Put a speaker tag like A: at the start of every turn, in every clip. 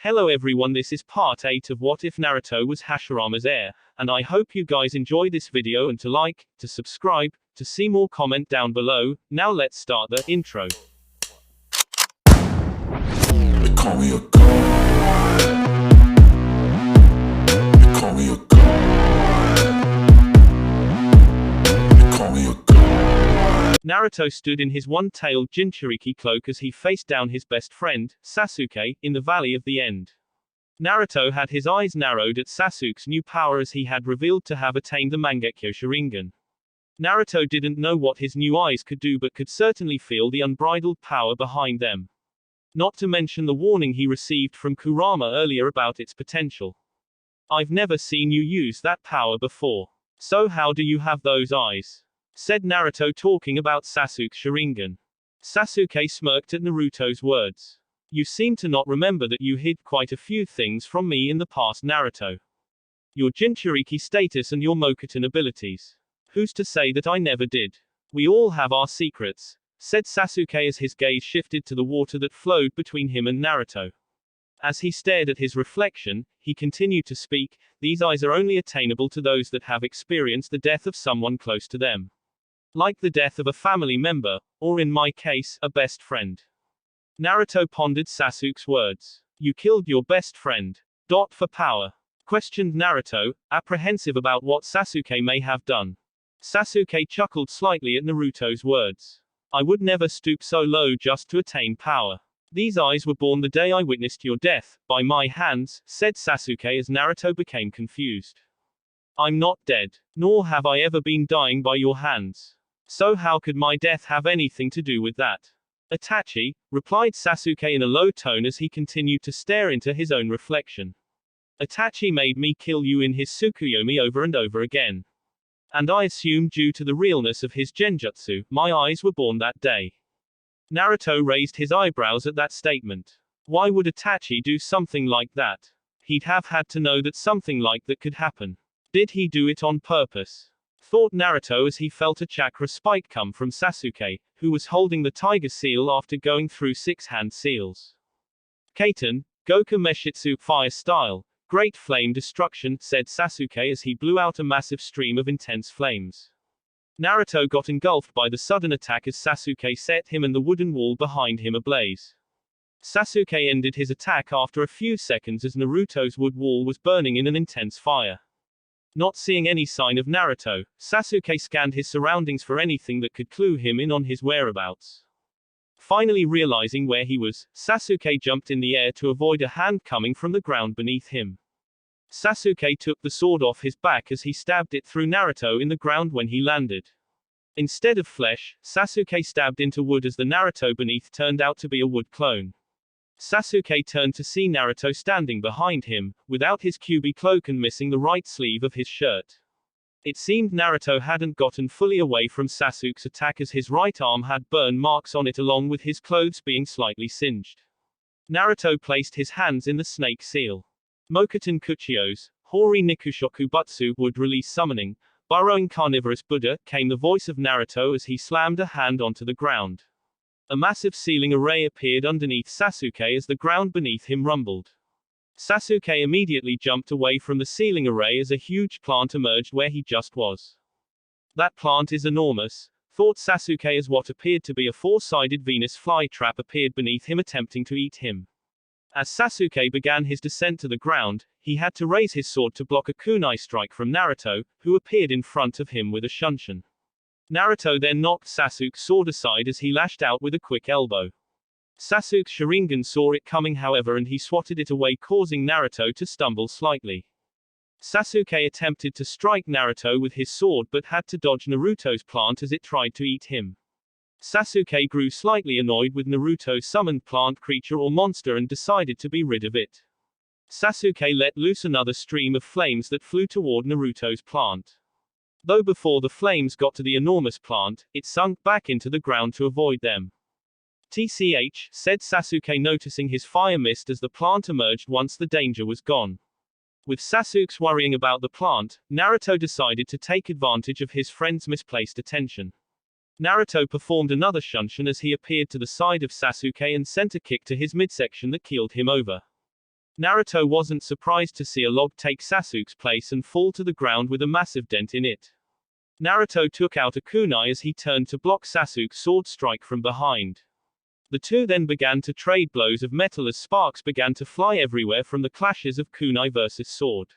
A: Hello everyone, this is part 8 of What If Naruto Was Hashirama's Heir, and I hope you guys enjoy this video and to like, to subscribe, to see more comment down below. Now let's start the intro.
B: They call me a god. They call me a god. They call me a god.
A: Naruto stood in his one-tailed Jinchuriki cloak as he faced down his best friend, Sasuke, in the Valley of the End. Naruto had his eyes narrowed at Sasuke's new power as he had revealed to have attained the Mangekyo Sharingan. Naruto didn't know what his new eyes could do but could certainly feel the unbridled power behind them. Not to mention the warning he received from Kurama earlier about its potential. "I've never seen you use that power before. So how do you have those eyes?" said Naruto, talking about Sasuke's Sharingan. Sasuke smirked at Naruto's words. "You seem to not remember that you hid quite a few things from me in the past, Naruto. Your Jinchuriki status and your Mokuton abilities. Who's to say that I never did? We all have our secrets," said Sasuke as his gaze shifted to the water that flowed between him and Naruto. As he stared at his reflection, he continued to speak, "These eyes are only attainable to those that have experienced the death of someone close to them. Like the death of a family member, or in my case, a best friend." Naruto pondered Sasuke's words. "You killed your best friend. For power?" questioned Naruto, apprehensive about what Sasuke may have done. Sasuke chuckled slightly at Naruto's words. "I would never stoop so low just to attain power. These eyes were born the day I witnessed your death, by my hands," said Sasuke as Naruto became confused. "I'm not dead. Nor have I ever been dying by your hands. So how could my death have anything to do with that?" "Itachi," replied Sasuke in a low tone as he continued to stare into his own reflection. "Itachi made me kill you in his Tsukuyomi over and over again. And I assume due to the realness of his genjutsu, my eyes were born that day." Naruto raised his eyebrows at that statement. Why would Itachi do something like that? He'd have had to know that something like that could happen. Did he do it on purpose? Thought Naruto as he felt a chakra spike come from Sasuke, who was holding the tiger seal after going through 6 hand seals. "Kaiten, Goku Meshitsu, fire style. Great flame destruction," said Sasuke as he blew out a massive stream of intense flames. Naruto got engulfed by the sudden attack as Sasuke set him and the wooden wall behind him ablaze. Sasuke ended his attack after a few seconds as Naruto's wood wall was burning in an intense fire. Not seeing any sign of Naruto, Sasuke scanned his surroundings for anything that could clue him in on his whereabouts. Finally realizing where he was, Sasuke jumped in the air to avoid a hand coming from the ground beneath him. Sasuke took the sword off his back as he stabbed it through Naruto in the ground when he landed. Instead of flesh, Sasuke stabbed into wood as the Naruto beneath turned out to be a wood clone. Sasuke turned to see Naruto standing behind him, without his Kyuubi cloak and missing the right sleeve of his shirt. It seemed Naruto hadn't gotten fully away from Sasuke's attack as his right arm had burn marks on it along with his clothes being slightly singed. Naruto placed his hands in the snake seal. Mokuton Kuchiyos, Hori Nikushoku Butsu, would release summoning, burrowing carnivorous Buddha, came the voice of Naruto as he slammed a hand onto the ground. A massive sealing array appeared underneath Sasuke as the ground beneath him rumbled. Sasuke immediately jumped away from the sealing array as a huge plant emerged where he just was. "That plant is enormous," thought Sasuke as what appeared to be a 4-sided Venus flytrap appeared beneath him attempting to eat him. As Sasuke began his descent to the ground, he had to raise his sword to block a kunai strike from Naruto, who appeared in front of him with a shunshin. Naruto then knocked Sasuke's sword aside as he lashed out with a quick elbow. Sasuke's Sharingan saw it coming however and he swatted it away causing Naruto to stumble slightly. Sasuke attempted to strike Naruto with his sword but had to dodge Naruto's plant as it tried to eat him. Sasuke grew slightly annoyed with Naruto's summoned plant creature or monster and decided to be rid of it. Sasuke let loose another stream of flames that flew toward Naruto's plant. Though before the flames got to the enormous plant, it sunk back into the ground to avoid them. "TCH," said Sasuke noticing his fire mist as the plant emerged once the danger was gone. With Sasuke's worrying about the plant, Naruto decided to take advantage of his friend's misplaced attention. Naruto performed another shunshin as he appeared to the side of Sasuke and sent a kick to his midsection that keeled him over. Naruto wasn't surprised to see a log take Sasuke's place and fall to the ground with a massive dent in it. Naruto took out a kunai as he turned to block Sasuke's sword strike from behind. The two then began to trade blows of metal as sparks began to fly everywhere from the clashes of kunai versus sword.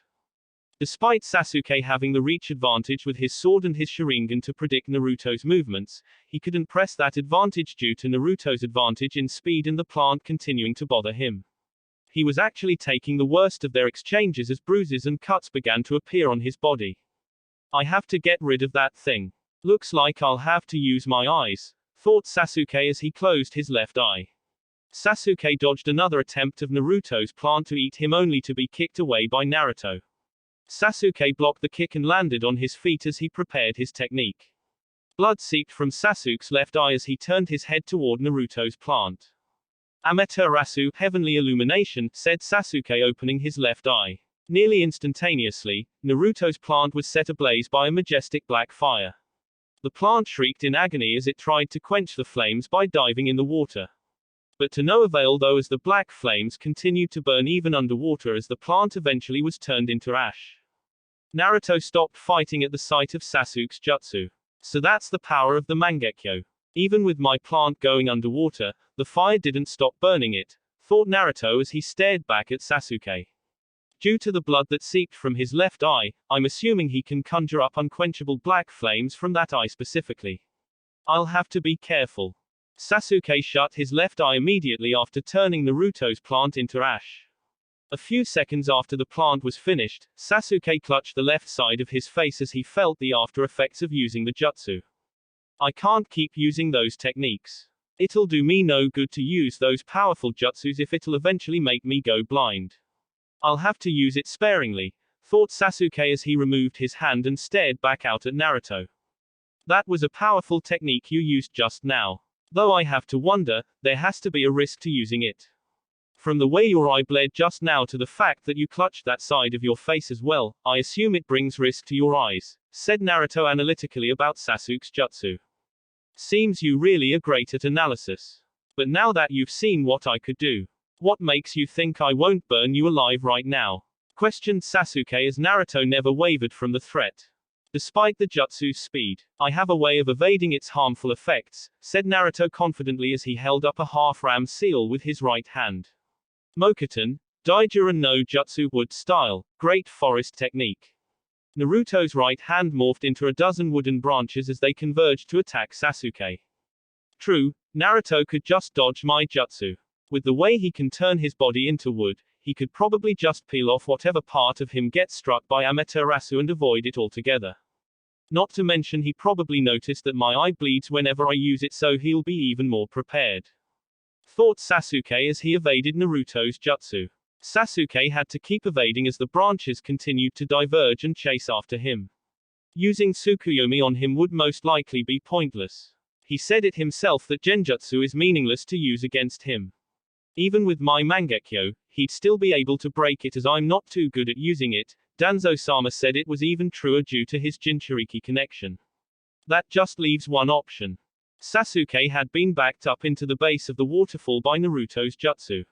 A: Despite Sasuke having the reach advantage with his sword and his Sharingan to predict Naruto's movements, he couldn't press that advantage due to Naruto's advantage in speed and the plant continuing to bother him. He was actually taking the worst of their exchanges as bruises and cuts began to appear on his body. I have to get rid of that thing. Looks like I'll have to use my eyes, thought Sasuke as he closed his left eye. Sasuke dodged another attempt of Naruto's plant to eat him only to be kicked away by Naruto. Sasuke blocked the kick and landed on his feet as he prepared his technique. Blood seeped from Sasuke's left eye as he turned his head toward Naruto's plant. Amaterasu, heavenly illumination, said Sasuke opening his left eye. Nearly instantaneously, Naruto's plant was set ablaze by a majestic black fire. The plant shrieked in agony as it tried to quench the flames by diving in the water. But to no avail though as the black flames continued to burn even underwater as the plant eventually was turned into ash. Naruto stopped fighting at the sight of Sasuke's jutsu. So that's the power of the Mangekyo. Even with my plant going underwater, the fire didn't stop burning it, thought Naruto as he stared back at Sasuke. Due to the blood that seeped from his left eye, I'm assuming he can conjure up unquenchable black flames from that eye specifically. I'll have to be careful. Sasuke shut his left eye immediately after turning Naruto's plant into ash. A few seconds after the plant was finished, Sasuke clutched the left side of his face as he felt the after effects of using the jutsu. I can't keep using those techniques. It'll do me no good to use those powerful jutsus if it'll eventually make me go blind. I'll have to use it sparingly, thought Sasuke as he removed his hand and stared back out at Naruto. That was a powerful technique you used just now. Though I have to wonder, there has to be a risk to using it. From the way your eye bled just now to the fact that you clutched that side of your face as well, I assume it brings risk to your eyes, said Naruto analytically about Sasuke's jutsu. Seems you really are great at analysis. But now that you've seen what I could do, what makes you think I won't burn you alive right now? Questioned Sasuke as Naruto never wavered from the threat. Despite the jutsu's speed, I have a way of evading its harmful effects, said Naruto confidently as he held up a half-ram seal with his right hand. Mokuton, Daijura no Jutsu wood style, great forest technique. Naruto's right hand morphed into a dozen wooden branches as they converged to attack Sasuke. True, Naruto could just dodge my jutsu. With the way he can turn his body into wood, he could probably just peel off whatever part of him gets struck by Amaterasu and avoid it altogether. Not to mention he probably noticed that my eye bleeds whenever I use it, so he'll be even more prepared. Thought Sasuke as he evaded Naruto's jutsu. Sasuke had to keep evading as the branches continued to diverge and chase after him. Using Tsukuyomi on him would most likely be pointless. He said it himself that Genjutsu is meaningless to use against him. Even with my Mangekyo, he'd still be able to break it as I'm not too good at using it. Danzo-sama said it was even truer due to his Jinchuriki connection. That just leaves one option. Sasuke had been backed up into the base of the waterfall by Naruto's jutsu.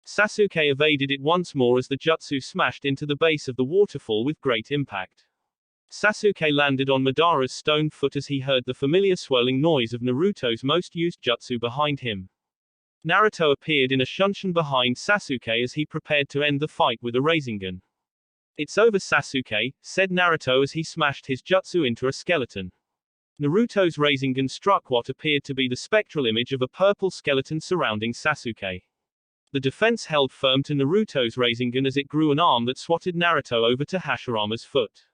A: Sasuke evaded it once more as the jutsu smashed into the base of the waterfall with great impact. Sasuke landed on Madara's stone foot as he heard the familiar swirling noise of Naruto's most used jutsu behind him. Naruto appeared in a shunshin behind Sasuke as he prepared to end the fight with a Rasengan. It's over Sasuke, said Naruto as he smashed his jutsu into a skeleton. Naruto's Rasengan struck what appeared to be the spectral image of a purple skeleton surrounding Sasuke. The defense held firm to Naruto's Rasengan as it grew an arm that swatted Naruto over to Hashirama's foot.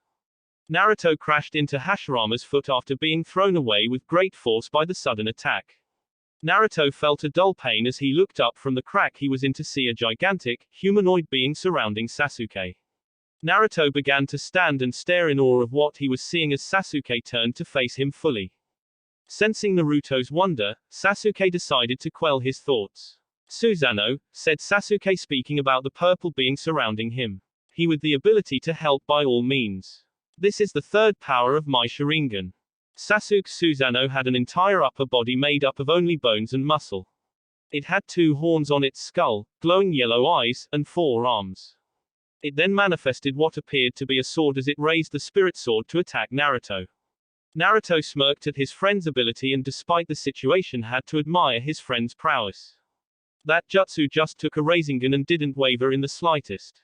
A: Naruto crashed into Hashirama's foot after being thrown away with great force by the sudden attack. Naruto felt a dull pain as he looked up from the crack he was in to see a gigantic, humanoid being surrounding Sasuke. Naruto began to stand and stare in awe of what he was seeing as Sasuke turned to face him fully. Sensing Naruto's wonder, Sasuke decided to quell his thoughts. Susanoo, said Sasuke speaking about the purple being surrounding him. He with the ability to help by all means. This is the third power of my Sharingan. Sasuke Susanoo had an entire upper body made up of only bones and muscle. It had 2 horns on its skull, glowing yellow eyes, and 4 arms. It then manifested what appeared to be a sword as it raised the spirit sword to attack Naruto. Naruto smirked at his friend's ability and despite the situation had to admire his friend's prowess. That jutsu just took a Rasengan and didn't waver in the slightest.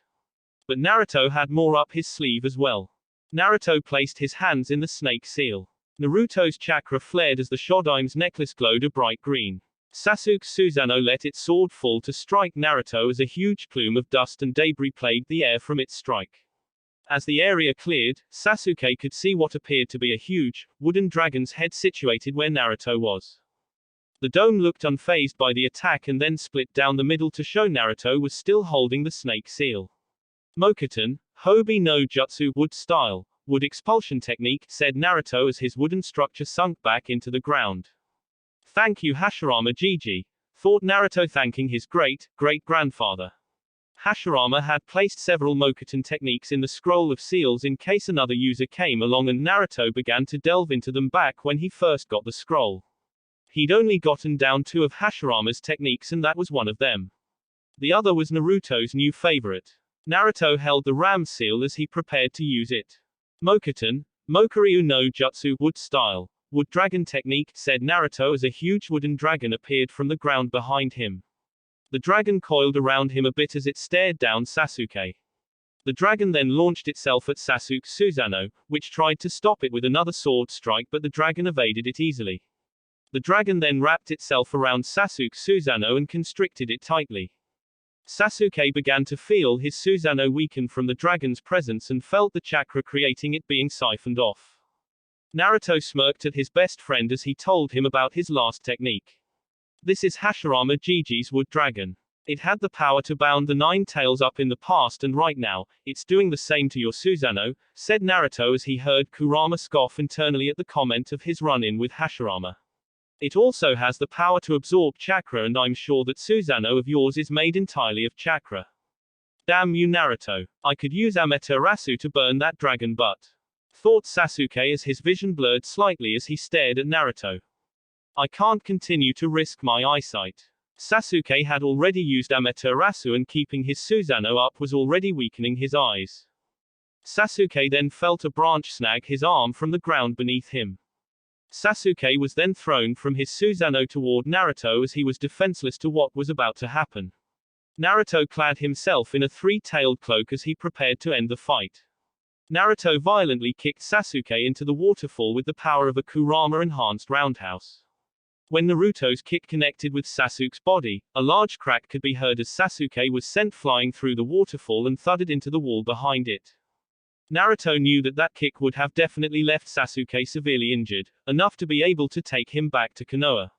A: But Naruto had more up his sleeve as well. Naruto placed his hands in the snake seal. Naruto's chakra flared as the Shodime's necklace glowed a bright green. Sasuke's Susanoo let its sword fall to strike Naruto as a huge plume of dust and debris plagued the air from its strike. As the area cleared, Sasuke could see what appeared to be a huge, wooden dragon's head situated where Naruto was. The dome looked unfazed by the attack and then split down the middle to show Naruto was still holding the snake seal. Mokuton, Hobi no Jutsu, wood style, wood expulsion technique, said Naruto as his wooden structure sunk back into the ground. Thank you Hashirama Gigi, thought Naruto thanking his great-great-grandfather. Hashirama had placed several Mokuton techniques in the scroll of seals in case another user came along and Naruto began to delve into them back when he first got the scroll. He'd only gotten down 2 of Hashirama's techniques and that was one of them. The other was Naruto's new favorite. Naruto held the ram seal as he prepared to use it. Mokuton, Mokuryu no Jutsu, wood style, wood dragon technique, said Naruto as a huge wooden dragon appeared from the ground behind him. The dragon coiled around him a bit as it stared down Sasuke. The dragon then launched itself at Sasuke's Susanoo, which tried to stop it with another sword strike but the dragon evaded it easily. The dragon then wrapped itself around Sasuke's Susanoo and constricted it tightly. Sasuke began to feel his Susanoo weaken from the dragon's presence and felt the chakra creating it being siphoned off. Naruto smirked at his best friend as he told him about his last technique. This is Hashirama Gigi's wood dragon. It had the power to bound the 9 tails up in the past and right now, it's doing the same to your Susanoo, said Naruto as he heard Kurama scoff internally at the comment of his run-in with Hashirama. It also has the power to absorb chakra and I'm sure that Susanoo of yours is made entirely of chakra. Damn you Naruto. I could use Amaterasu to burn that dragon butt. Thought Sasuke as his vision blurred slightly as he stared at Naruto. I can't continue to risk my eyesight. Sasuke had already used Amaterasu and keeping his Susanoo up was already weakening his eyes. Sasuke then felt a branch snag his arm from the ground beneath him. Sasuke was then thrown from his Susanoo toward Naruto as he was defenseless to what was about to happen. Naruto clad himself in a 3-tailed cloak as he prepared to end the fight. Naruto violently kicked Sasuke into the waterfall with the power of a Kurama-enhanced roundhouse. When Naruto's kick connected with Sasuke's body, a large crack could be heard as Sasuke was sent flying through the waterfall and thudded into the wall behind it. Naruto knew that that kick would have definitely left Sasuke severely injured, enough to be able to take him back to Konoha.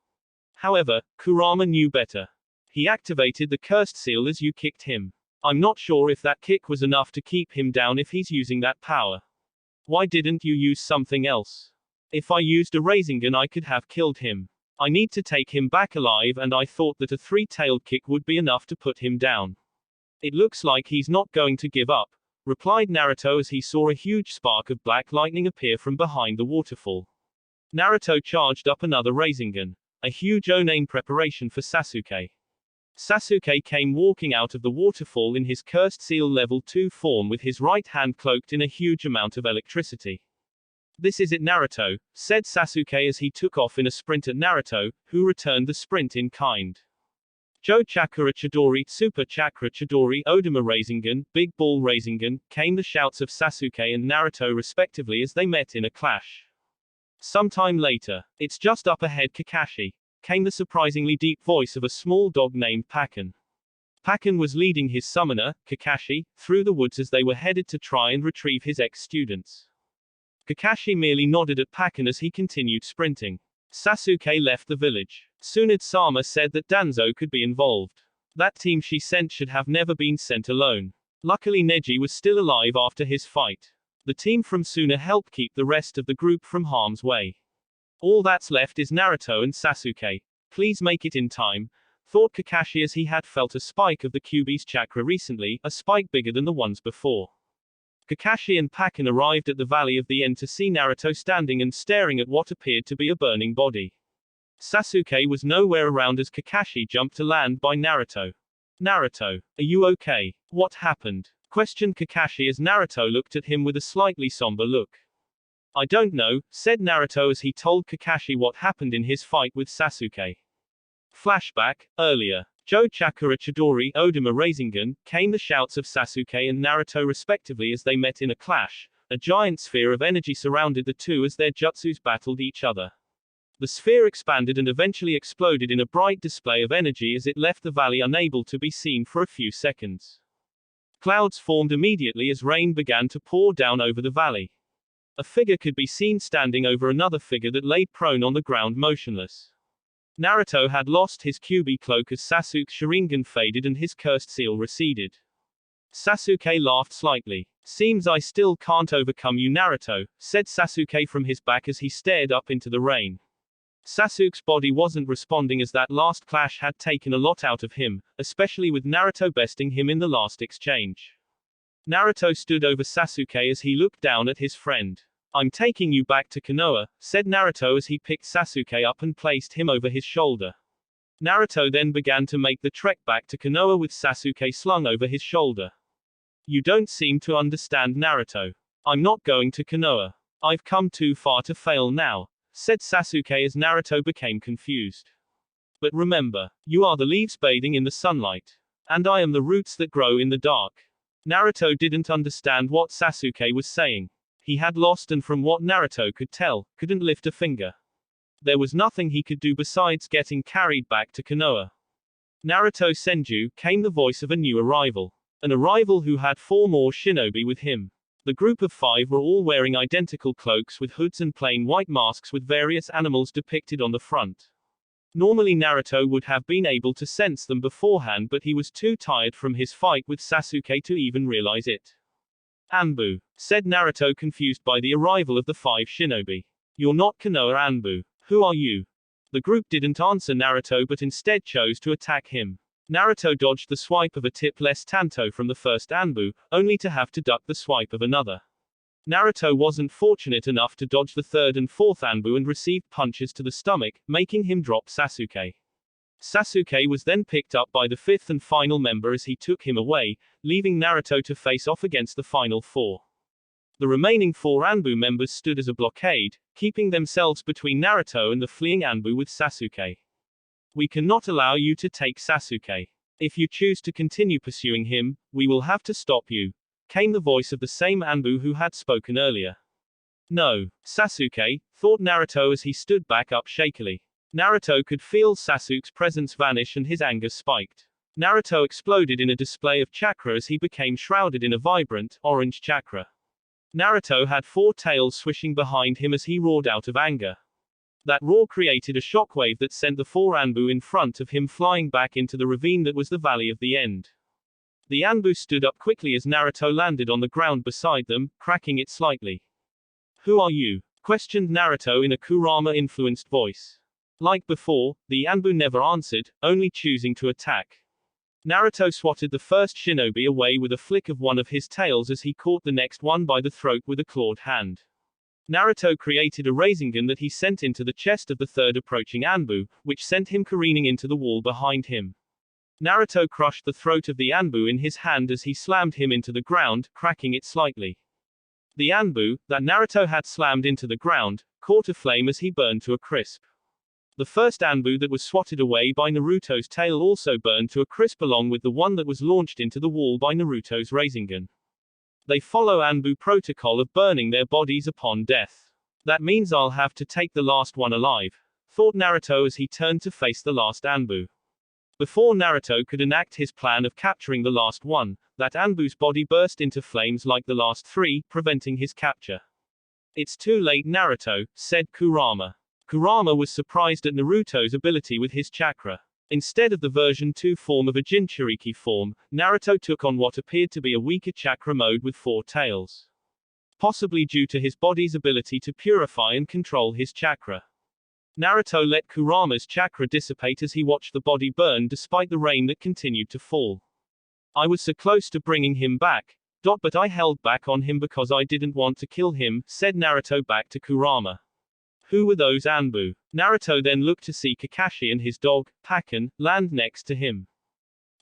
A: However, Kurama knew better. He activated the cursed seal as you kicked him. I'm not sure if that kick was enough to keep him down if he's using that power. Why didn't you use something else? If I used a Rasengan I could have killed him. I need to take him back alive and I thought that a 3-tailed kick would be enough to put him down. It looks like he's not going to give up, replied Naruto as he saw a huge spark of black lightning appear from behind the waterfall. Naruto charged up another Rasengan, a huge Onin preparation for Sasuke. Sasuke came walking out of the waterfall in his cursed seal level 2 form with his right hand cloaked in a huge amount of electricity. This is it Naruto, said Sasuke as he took off in a sprint at Naruto, who returned the sprint in kind. Jo Chakra Chidori, Super Chakra Chidori, Odama Rasengan, Big Ball Rasengan, came the shouts of Sasuke and Naruto respectively as they met in a clash. Sometime later, it's just up ahead Kakashi, came the surprisingly deep voice of a small dog named Pakken. Pakken was leading his summoner, Kakashi, through the woods as they were headed to try and retrieve his ex-students. Kakashi merely nodded at Pakken as he continued sprinting. Sasuke left the village. Tsunade-sama said that Danzo could be involved. That team she sent should have never been sent alone. Luckily Neji was still alive after his fight. The team from Suna helped keep the rest of the group from harm's way. All that's left is Naruto and Sasuke. Please make it in time, thought Kakashi as he had felt a spike of the Kyuubi's chakra recently, a spike bigger than the ones before. Kakashi and Pakken arrived at the Valley of the End to see Naruto standing and staring at what appeared to be a burning body. Sasuke was nowhere around as Kakashi jumped to land by Naruto. Naruto, are you okay? What happened? Questioned Kakashi as Naruto looked at him with a slightly somber look. I don't know, said Naruto as he told Kakashi what happened in his fight with Sasuke. Flashback, earlier. Jo Chakura Chidori Odama Rasengan, came the shouts of Sasuke and Naruto respectively as they met in a clash. A giant sphere of energy surrounded the two as their jutsus battled each other. The sphere expanded and eventually exploded in a bright display of energy as it left the valley unable to be seen for a few seconds. Clouds formed immediately as rain began to pour down over the valley. A figure could be seen standing over another figure that lay prone on the ground motionless. Naruto had lost his Kyuubi cloak as Sasuke's Sharingan faded and his cursed seal receded. Sasuke laughed slightly. Seems I still can't overcome you, Naruto, said Sasuke from his back as he stared up into the rain. Sasuke's body wasn't responding as that last clash had taken a lot out of him, especially with Naruto besting him in the last exchange. Naruto stood over Sasuke as he looked down at his friend. I'm taking you back to Konoha, said Naruto as he picked Sasuke up and placed him over his shoulder. Naruto then began to make the trek back to Konoha with Sasuke slung over his shoulder. You don't seem to understand, Naruto. I'm not going to Konoha. I've come too far to fail now, said Sasuke as Naruto became confused. But remember, you are the leaves bathing in the sunlight. And I am the roots that grow in the dark. Naruto didn't understand what Sasuke was saying. He had lost and from what Naruto could tell, couldn't lift a finger. There was nothing he could do besides getting carried back to Konoha. Naruto Senju, came the voice of a new arrival. An arrival who had 4 more shinobi with him. The group of 5 were all wearing identical cloaks with hoods and plain white masks with various animals depicted on the front. Normally Naruto would have been able to sense them beforehand, but he was too tired from his fight with Sasuke to even realize it. Anbu, said Naruto, confused by the arrival of the 5 shinobi. You're not Konoha Anbu. Who are you? The group didn't answer Naruto but instead chose to attack him. Naruto dodged the swipe of a tip-less Tanto from the first Anbu, only to have to duck the swipe of another. Naruto wasn't fortunate enough to dodge the 3rd and 4th Anbu and received punches to the stomach, making him drop Sasuke. Sasuke was then picked up by the 5th and final member as he took him away, leaving Naruto to face off against the final 4. The remaining 4 Anbu members stood as a blockade, keeping themselves between Naruto and the fleeing Anbu with Sasuke. We cannot allow you to take Sasuke. If you choose to continue pursuing him, we will have to stop you, came the voice of the same Anbu who had spoken earlier. No, Sasuke, thought Naruto as he stood back up shakily. Naruto could feel Sasuke's presence vanish and his anger spiked. Naruto exploded in a display of chakra as he became shrouded in a vibrant, orange chakra. Naruto had 4 tails swishing behind him as he roared out of anger. That roar created a shockwave that sent the 4 Anbu in front of him flying back into the ravine that was the Valley of the End. The Anbu stood up quickly as Naruto landed on the ground beside them, cracking it slightly. Who are you? Questioned Naruto in a Kurama-influenced voice. Like before, the Anbu never answered, only choosing to attack. Naruto swatted the first shinobi away with a flick of one of his tails as he caught the next one by the throat with a clawed hand. Naruto created a Rasengan that he sent into the chest of the 3rd approaching Anbu, which sent him careening into the wall behind him. Naruto crushed the throat of the Anbu in his hand as he slammed him into the ground, cracking it slightly. The Anbu, that Naruto had slammed into the ground, caught aflame as he burned to a crisp. The first Anbu that was swatted away by Naruto's tail also burned to a crisp along with the one that was launched into the wall by Naruto's Rasengan. They follow Anbu protocol of burning their bodies upon death. That means I'll have to take the last one alive, thought Naruto as he turned to face the last Anbu. Before Naruto could enact his plan of capturing the last one, that Anbu's body burst into flames like the last 3, preventing his capture. It's too late, Naruto, said Kurama. Kurama was surprised at Naruto's ability with his chakra. Instead of the version 2 form of a Jinchuriki form, Naruto took on what appeared to be a weaker chakra mode with 4 tails. Possibly due to his body's ability to purify and control his chakra. Naruto let Kurama's chakra dissipate as he watched the body burn despite the rain that continued to fall. I was so close to bringing him back, but I held back on him because I didn't want to kill him, said Naruto back to Kurama. Who were those Anbu? Naruto then looked to see Kakashi and his dog, Pakken, land next to him.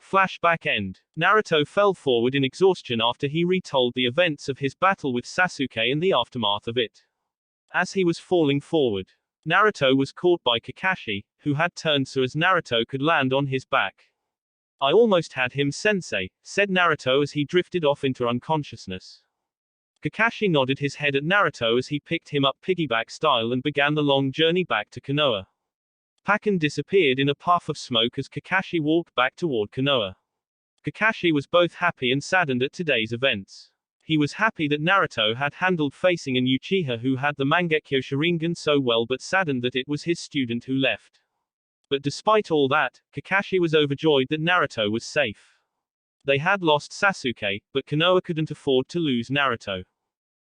A: Flashback end. Naruto fell forward in exhaustion after he retold the events of his battle with Sasuke and the aftermath of it. As he was falling forward, Naruto was caught by Kakashi, who had turned so as Naruto could land on his back. I almost had him, sensei, said Naruto as he drifted off into unconsciousness. Kakashi nodded his head at Naruto as he picked him up piggyback style and began the long journey back to Konoha. Pakken disappeared in a puff of smoke as Kakashi walked back toward Konoha. Kakashi was both happy and saddened at today's events. He was happy that Naruto had handled facing an Uchiha who had the Mangekyo Sharingan so well, but saddened that it was his student who left. But despite all that, Kakashi was overjoyed that Naruto was safe. They had lost Sasuke, but Konoha couldn't afford to lose Naruto.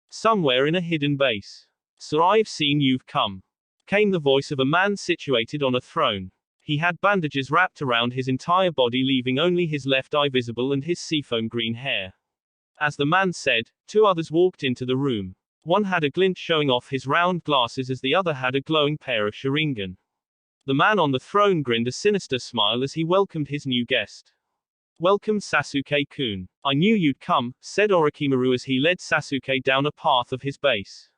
A: Somewhere in a hidden base. "So I've seen you've come," came the voice of a man situated on a throne. He had bandages wrapped around his entire body, leaving only his left eye visible and his seafoam green hair. As the man said, two others walked into the room. One had a glint showing off his round glasses as the other had a glowing pair of Sharingan. The man on the throne grinned a sinister smile as he welcomed his new guest. "Welcome, Sasuke-kun. I knew you'd come," said Orochimaru as he led Sasuke down a path of his base.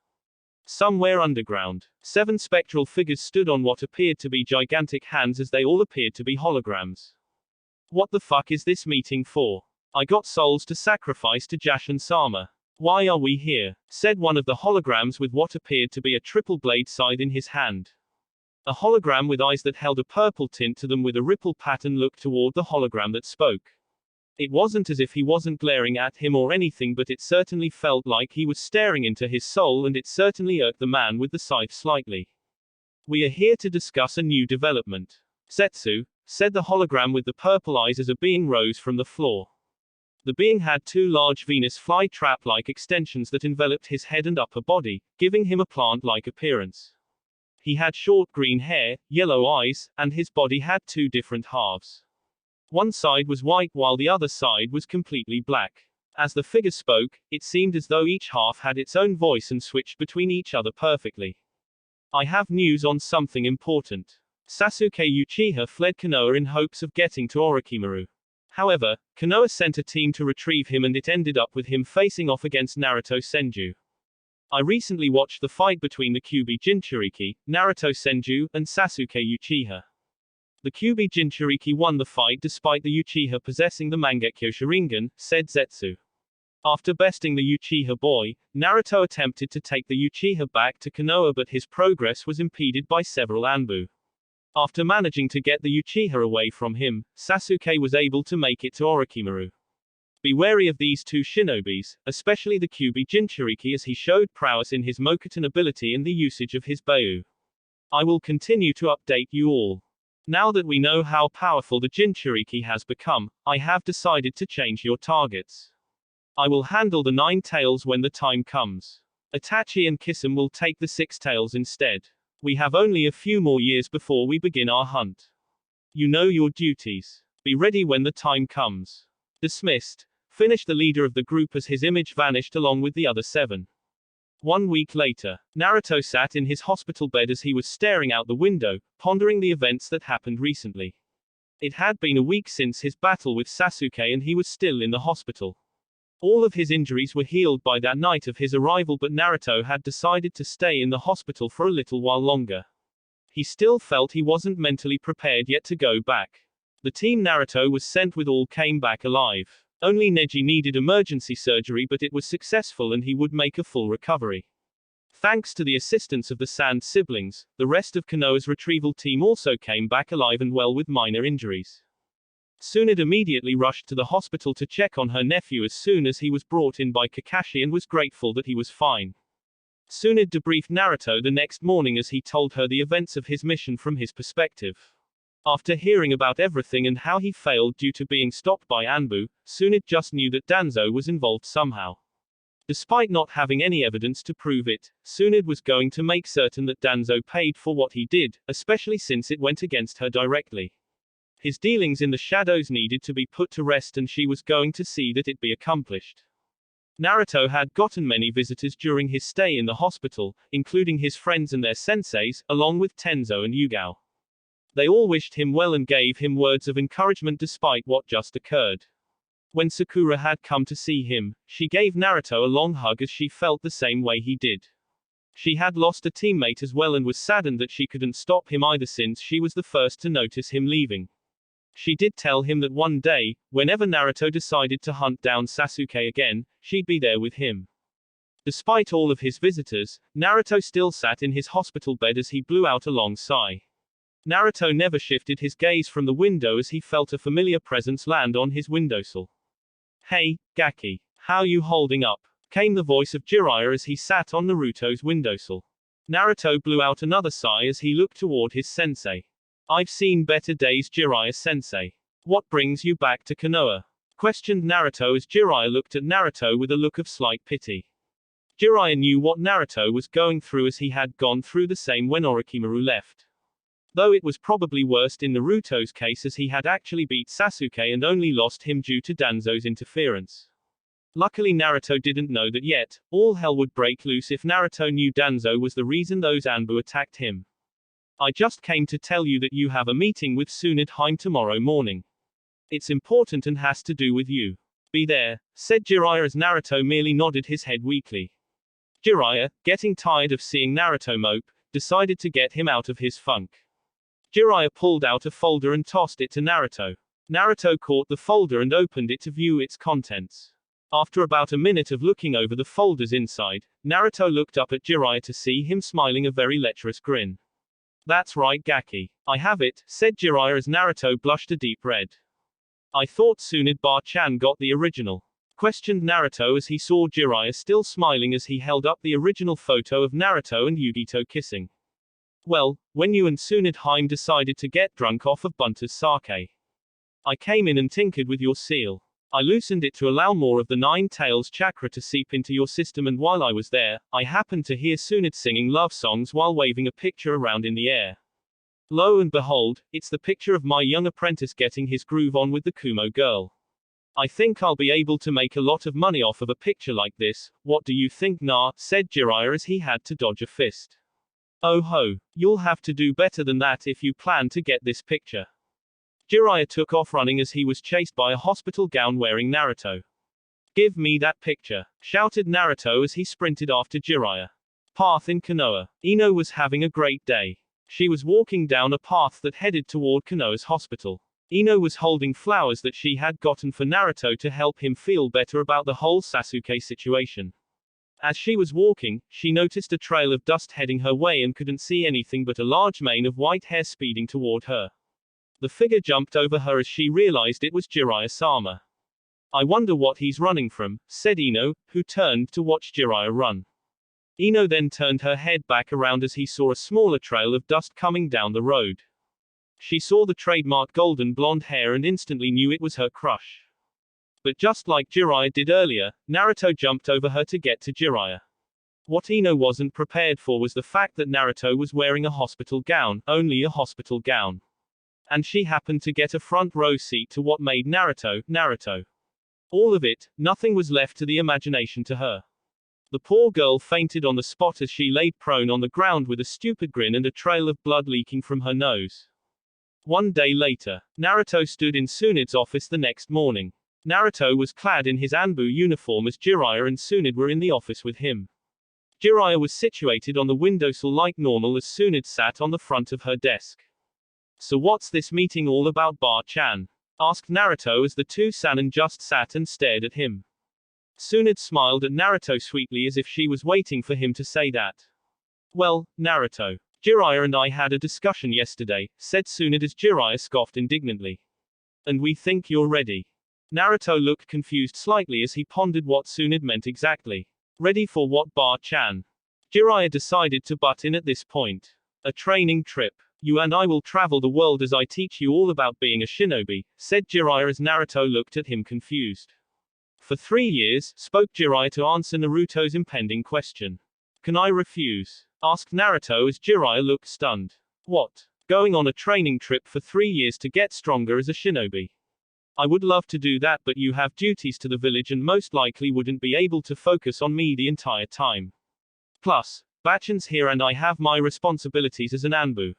A: Somewhere underground, 7 spectral figures stood on what appeared to be gigantic hands as they all appeared to be holograms. "What the fuck is this meeting for? I got souls to sacrifice to Jason-sama. Why are we here?" said one of the holograms with what appeared to be a triple blade scythe in his hand. A hologram with eyes that held a purple tint to them with a ripple pattern looked toward the hologram that spoke. It wasn't as if he wasn't glaring at him or anything, but it certainly felt like he was staring into his soul, and it certainly irked the man with the scythe slightly. "We are here to discuss a new development, Zetsu," said the hologram with the purple eyes as a being rose from the floor. The being had 2 large Venus flytrap-like extensions that enveloped his head and upper body, giving him a plant-like appearance. He had short green hair, yellow eyes, and his body had 2 different halves. One side was white while the other side was completely black. As the figure spoke, it seemed as though each half had its own voice and switched between each other perfectly. "I have news on something important. Sasuke Uchiha fled Konoha in hopes of getting to Orochimaru. However, Konoha sent a team to retrieve him and it ended up with him facing off against Naruto Senju. I recently watched the fight between the Kyuubi Jinchuriki, Naruto Senju, and Sasuke Uchiha. The Kyuubi Jinchuriki won the fight despite the Uchiha possessing the Mangekyo Sharingan," said Zetsu. After besting the Uchiha boy, Naruto attempted to take the Uchiha back to Konoha, but his progress was impeded by several Anbu. After managing to get the Uchiha away from him, Sasuke was able to make it to Orochimaru. Be wary of these 2 shinobis, especially the Kyuubi Jinchuriki, as he showed prowess in his Mokuton ability and the usage of his Beiyu. I will continue to update you all. Now that we know how powerful the Jinchuriki has become, I have decided to change your targets. I will handle the 9 tails when the time comes. Itachi and Kisame will take the 6 tails instead. We have only a few more years before we begin our hunt. You know your duties. Be ready when the time comes. Dismissed. Finished the leader of the group as his image vanished along with the other 7. 1 week later, Naruto sat in his hospital bed as he was staring out the window, pondering the events that happened recently. It had been a week since his battle with Sasuke and he was still in the hospital. All of his injuries were healed by that night of his arrival, but Naruto had decided to stay in the hospital for a little while longer. He still felt he wasn't mentally prepared yet to go back. The team Naruto was sent with all came back alive. Only Neji needed emergency surgery, but it was successful and he would make a full recovery. Thanks to the assistance of the Sand siblings, the rest of Konoha's retrieval team also came back alive and well with minor injuries. Tsunade immediately rushed to the hospital to check on her nephew as soon as he was brought in by Kakashi and was grateful that he was fine. Tsunade debriefed Naruto the next morning as he told her the events of his mission from his perspective. After hearing about everything and how he failed due to being stopped by Anbu, Tsunade just knew that Danzo was involved somehow. Despite not having any evidence to prove it, Tsunade was going to make certain that Danzo paid for what he did, especially since it went against her directly. His dealings in the shadows needed to be put to rest and she was going to see that it be accomplished. Naruto had gotten many visitors during his stay in the hospital, including his friends and their senseis, along with Tenzo and Yugao. They all wished him well and gave him words of encouragement despite what just occurred. When Sakura had come to see him, she gave Naruto a long hug as she felt the same way he did. She had lost a teammate as well and was saddened that she couldn't stop him either since she was the first to notice him leaving. She did tell him that one day, whenever Naruto decided to hunt down Sasuke again, she'd be there with him. Despite all of his visitors, Naruto still sat in his hospital bed as he blew out a long sigh. Naruto never shifted his gaze from the window as he felt a familiar presence land on his windowsill. "Hey, Gaki. How you holding up?" came the voice of Jiraiya as he sat on Naruto's windowsill. Naruto blew out another sigh as he looked toward his sensei. "I've seen better days, Jiraiya-sensei. What brings you back to Konoha?" questioned Naruto as Jiraiya looked at Naruto with a look of slight pity. Jiraiya knew what Naruto was going through as he had gone through the same when Orochimaru left. Though it was probably worst in Naruto's case as he had actually beat Sasuke and only lost him due to Danzo's interference. Luckily Naruto didn't know that yet. All hell would break loose if Naruto knew Danzo was the reason those Anbu attacked him. "I just came to tell you that you have a meeting with Tsunade tomorrow morning. It's important and has to do with you. Be there," said Jiraiya as Naruto merely nodded his head weakly. Jiraiya, getting tired of seeing Naruto mope, decided to get him out of his funk. Jiraiya pulled out a folder and tossed it to Naruto. Naruto caught the folder and opened it to view its contents. After about a minute of looking over the folders inside, Naruto looked up at Jiraiya to see him smiling a very lecherous grin. "That's right, Gaki. I have it," said Jiraiya as Naruto blushed a deep red. "I thought Tsunade Bar-chan got the original?" questioned Naruto as he saw Jiraiya still smiling as he held up the original photo of Naruto and Yugito kissing. "Well, when you and Tsunade decided to get drunk off of Bunta's sake. I came in and tinkered with your seal. I loosened it to allow more of the Nine Tails chakra to seep into your system, and while I was there, I happened to hear Tsunade singing love songs while waving a picture around in the air. Lo and behold, it's the picture of my young apprentice getting his groove on with the Kumo girl. I think I'll be able to make a lot of money off of a picture like this. What do you think, nah?" said Jiraiya as he had to dodge a fist. "Oh ho, you'll have to do better than that if you plan to get this picture." Jiraiya took off running as he was chased by a hospital gown-wearing Naruto. "Give me that picture," shouted Naruto as he sprinted after Jiraiya. Path in Konoha. Ino was having a great day. She was walking down a path that headed toward Konoha's hospital. Ino was holding flowers that she had gotten for Naruto to help him feel better about the whole Sasuke situation. As she was walking, she noticed a trail of dust heading her way and couldn't see anything but a large mane of white hair speeding toward her. The figure jumped over her as she realized it was Jiraiya-sama. "I wonder what he's running from," said Ino, who turned to watch Jiraiya run. Ino then turned her head back around as he saw a smaller trail of dust coming down the road. She saw the trademark golden blonde hair and instantly knew it was her crush. But just like Jiraiya did earlier, Naruto jumped over her to get to Jiraiya. What Ino wasn't prepared for was the fact that Naruto was wearing a hospital gown, only a hospital gown. And she happened to get a front row seat to what made Naruto. All of it, nothing was left to the imagination to her. The poor girl fainted on the spot as she laid prone on the ground with a stupid grin and a trail of blood leaking from her nose. One day later, Naruto stood in Tsunade's office the next morning. Naruto was clad in his Anbu uniform as Jiraiya and Tsunade were in the office with him. Jiraiya was situated on the windowsill like normal as Tsunade sat on the front of her desk. "So what's this meeting all about, Bar-chan?" asked Naruto as the two Sannin just sat and stared at him. Tsunade smiled at Naruto sweetly as if she was waiting for him to say that. "Well, Naruto, Jiraiya and I had a discussion yesterday," said Tsunade as Jiraiya scoffed indignantly. "And we think you're ready." Naruto looked confused slightly as he pondered what Tsunade meant exactly. "Ready for what, Bar-chan?" Jiraiya decided to butt in at this point. "A training trip. You and I will travel the world as I teach you all about being a shinobi," said Jiraiya as Naruto looked at him confused. "For 3 years," spoke Jiraiya to answer Naruto's impending question. "Can I refuse?" asked Naruto as Jiraiya looked stunned. "What? Going on a training trip for 3 years to get stronger as a shinobi? I would love to do that, but you have duties to the village and most likely wouldn't be able to focus on me the entire time. Plus, Bachan's here and I have my responsibilities as an Anbu.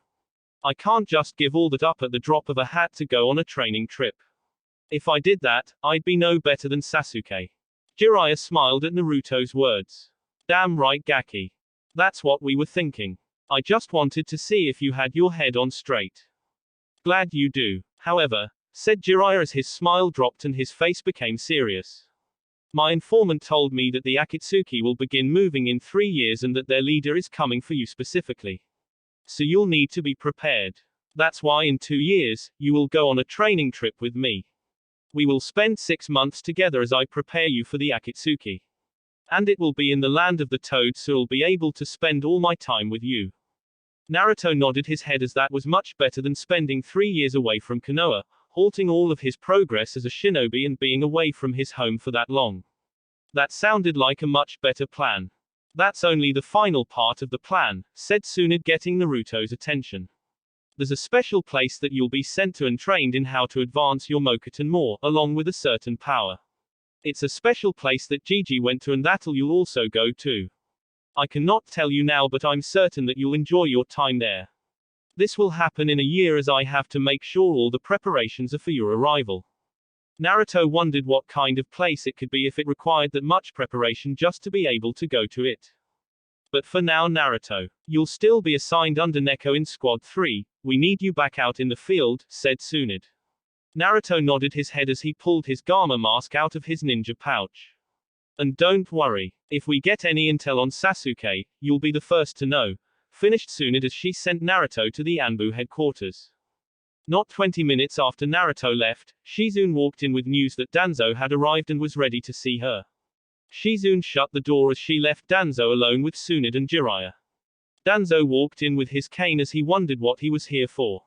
A: I can't just give all that up at the drop of a hat to go on a training trip. If I did that, I'd be no better than Sasuke. Jiraiya smiled at Naruto's words. Damn right, Gaki. That's what we were thinking. I just wanted to see if you had your head on straight. Glad you do. However, said Jiraiya as his smile dropped and his face became serious. My informant told me that the Akatsuki will begin moving in 3 years and that their leader is coming for you specifically. So you'll need to be prepared. That's why in 2 years, you will go on a training trip with me. We will spend 6 months together as I prepare you for the Akatsuki. And it will be in the land of the toads, so I'll be able to spend all my time with you. Naruto nodded his head as that was much better than spending 3 years away from Konoha, halting all of his progress as a shinobi and being away from his home for that long. That sounded like a much better plan. That's only the final part of the plan, said Tsunade, getting Naruto's attention. There's a special place that you'll be sent to and trained in how to advance your Mokuton more, along with a certain power. It's a special place that Gigi went to and that'll you'll also go to. I cannot tell you now, but I'm certain that you'll enjoy your time there. This will happen in a year as I have to make sure all the preparations are for your arrival. Naruto wondered what kind of place it could be if it required that much preparation just to be able to go to it. But for now, Naruto, you'll still be assigned under Neko in Squad 3, we need you back out in the field, said Tsunade. Naruto nodded his head as he pulled his Garma mask out of his ninja pouch. And don't worry, if we get any intel on Sasuke, you'll be the first to know, finished Tsunade as she sent Naruto to the Anbu headquarters. Not 20 minutes after Naruto left, Shizune walked in with news that Danzo had arrived and was ready to see her. Shizune shut the door as she left Danzo alone with Tsunade and Jiraiya. Danzo walked in with his cane as he wondered what he was here for.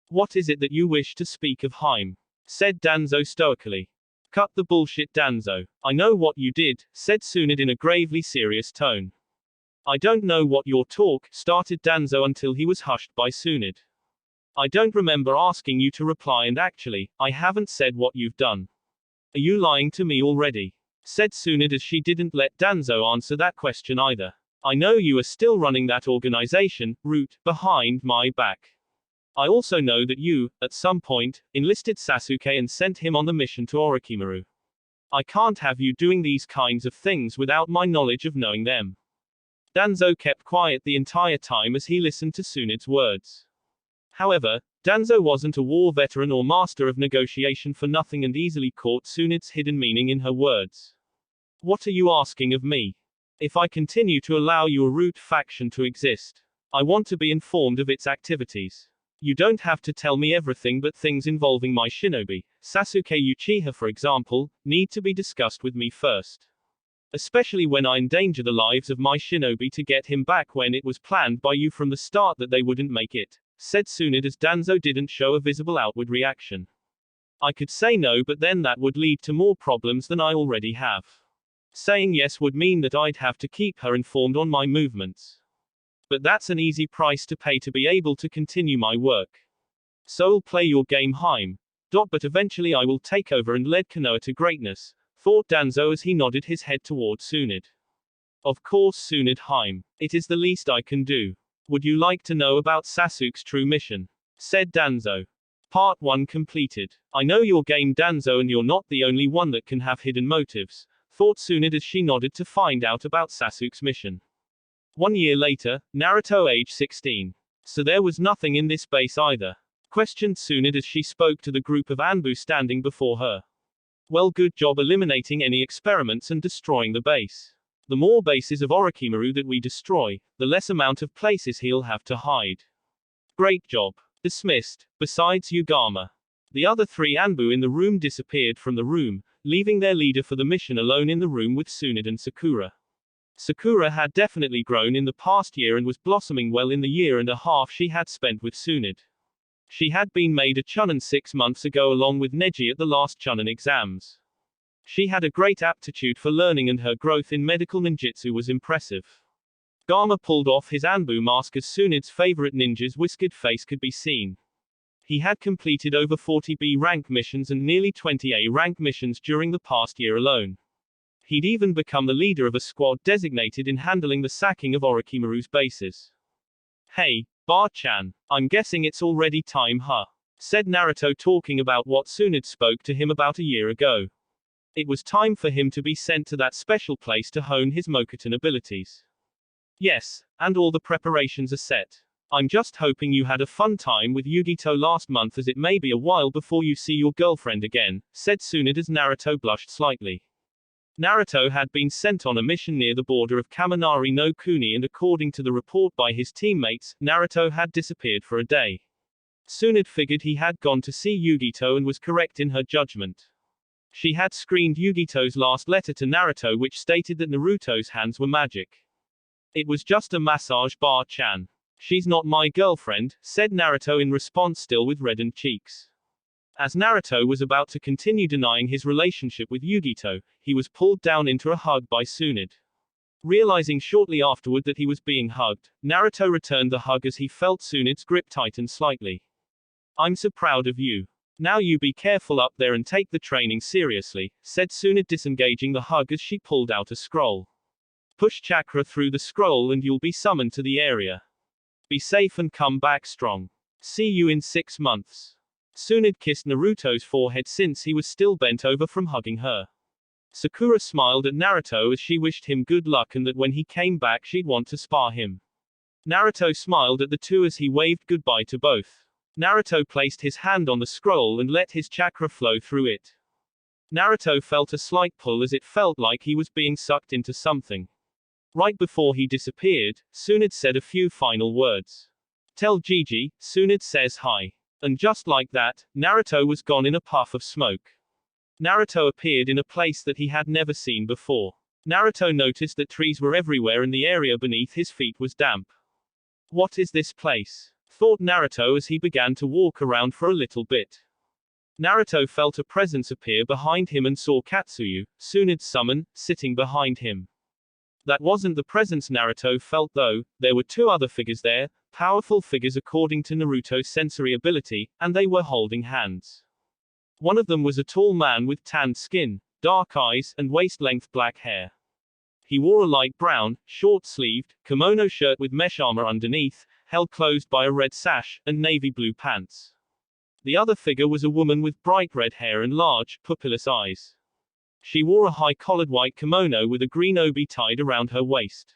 A: What is it that you wish to speak of, Heim? Said Danzo stoically. Cut the bullshit, Danzo. I know what you did, said Tsunade in a gravely serious tone. I don't know what your talk, started Danzo until he was hushed by Tsunade. I don't remember asking you to reply and actually, I haven't said what you've done. Are you lying to me already? Said Tsunade as she didn't let Danzo answer that question either. I know you are still running that organization, Root, behind my back. I also know that you, at some point, enlisted Sasuke and sent him on the mission to Orochimaru. I can't have you doing these kinds of things without my knowledge of knowing them. Danzo kept quiet the entire time as he listened to Tsunade's words. However, Danzo wasn't a war veteran or master of negotiation for nothing and easily caught Tsunade's hidden meaning in her words. What are you asking of me? If I continue to allow your Root faction to exist, I want to be informed of its activities. You don't have to tell me everything, but things involving my shinobi, Sasuke Uchiha for example, need to be discussed with me first. Especially when I endanger the lives of my shinobi to get him back when it was planned by you from the start that they wouldn't make it, said Tsunade as Danzo didn't show a visible outward reaction. I could say no, but then that would lead to more problems than I already have. Saying yes would mean that I'd have to keep her informed on my movements. But that's an easy price to pay to be able to continue my work. So I'll play your game, Heim. But eventually I will take over and lead Konoha to greatness, thought Danzo as he nodded his head toward Tsunade. Of course, Tsunade, Heim. It is the least I can do. Would you like to know about Sasuke's true mission? Said Danzo. Part 1 completed. I know your game, Danzo, and you're not the only one that can have hidden motives, thought Tsunade as she nodded to find out about Sasuke's mission. 1 year later, Naruto age 16. So there was nothing in this base either? Questioned Tsunade as she spoke to the group of Anbu standing before her. Well, good job eliminating any experiments and destroying the base. The more bases of Orochimaru that we destroy, the less amount of places he'll have to hide. Great job. Dismissed. Besides Yugama. The other 3 Anbu in the room disappeared from the room, leaving their leader for the mission alone in the room with Tsunade and Sakura. Sakura had definitely grown in the past year and was blossoming well in the year and a half she had spent with Tsunade. She had been made a Chunin 6 months ago along with Neji at the last Chunin exams. She had a great aptitude for learning and her growth in medical ninjutsu was impressive. Garma pulled off his Anbu mask as Tsunade's favorite ninja's whiskered face could be seen. He had completed over 40 B rank missions and nearly 20 A rank missions during the past year alone. He'd even become the leader of a squad designated in handling the sacking of Orochimaru's bases. "Hey, Bar-chan, I'm guessing it's already time, huh?" said Naruto, talking about what Tsunade spoke to him about a year ago. It was time for him to be sent to that special place to hone his Mokuton abilities. "Yes, and all the preparations are set. I'm just hoping you had a fun time with Yugito last month, as it may be a while before you see your girlfriend again," said Tsunade as Naruto blushed slightly. Naruto had been sent on a mission near the border of Kaminari no Kuni, and according to the report by his teammates, Naruto had disappeared for a day. Tsunade figured he had gone to see Yugito and was correct in her judgment. She had screened Yugito's last letter to Naruto, which stated that Naruto's hands were magic. "It was just a massage, Bar-chan. She's not my girlfriend," said Naruto in response, still with reddened cheeks. As Naruto was about to continue denying his relationship with Yugito, he was pulled down into a hug by Tsunade. Realizing shortly afterward that he was being hugged, Naruto returned the hug as he felt Tsunade's grip tighten slightly. "I'm so proud of you. Now you be careful up there and take the training seriously," said Tsunade, disengaging the hug as she pulled out a scroll. "Push chakra through the scroll and you'll be summoned to the area. Be safe and come back strong. See you in 6 months." Tsunade kissed Naruto's forehead since he was still bent over from hugging her. Sakura smiled at Naruto as she wished him good luck and that when he came back she'd want to spar him. Naruto smiled at the two as he waved goodbye to both. Naruto placed his hand on the scroll and let his chakra flow through it. Naruto felt a slight pull as it felt like he was being sucked into something. Right before he disappeared, Tsunade said a few final words. "Tell Gigi, Tsunade says hi." And just like that, Naruto was gone in a puff of smoke. Naruto appeared in a place that he had never seen before. Naruto noticed that trees were everywhere and the area beneath his feet was damp. "What is this place?" thought Naruto as he began to walk around for a little bit. Naruto felt a presence appear behind him and saw Katsuyu, Tsunade's summon, sitting behind him. That wasn't the presence Naruto felt though. There were 2 other figures there, powerful figures according to Naruto's sensory ability, and they were holding hands. One of them was a tall man with tanned skin, dark eyes, and waist-length black hair. He wore a light brown, short-sleeved, kimono shirt with mesh armor underneath, held closed by a red sash, and navy blue pants. The other figure was a woman with bright red hair and large, pupilless eyes. She wore a high-collared white kimono with a green obi tied around her waist.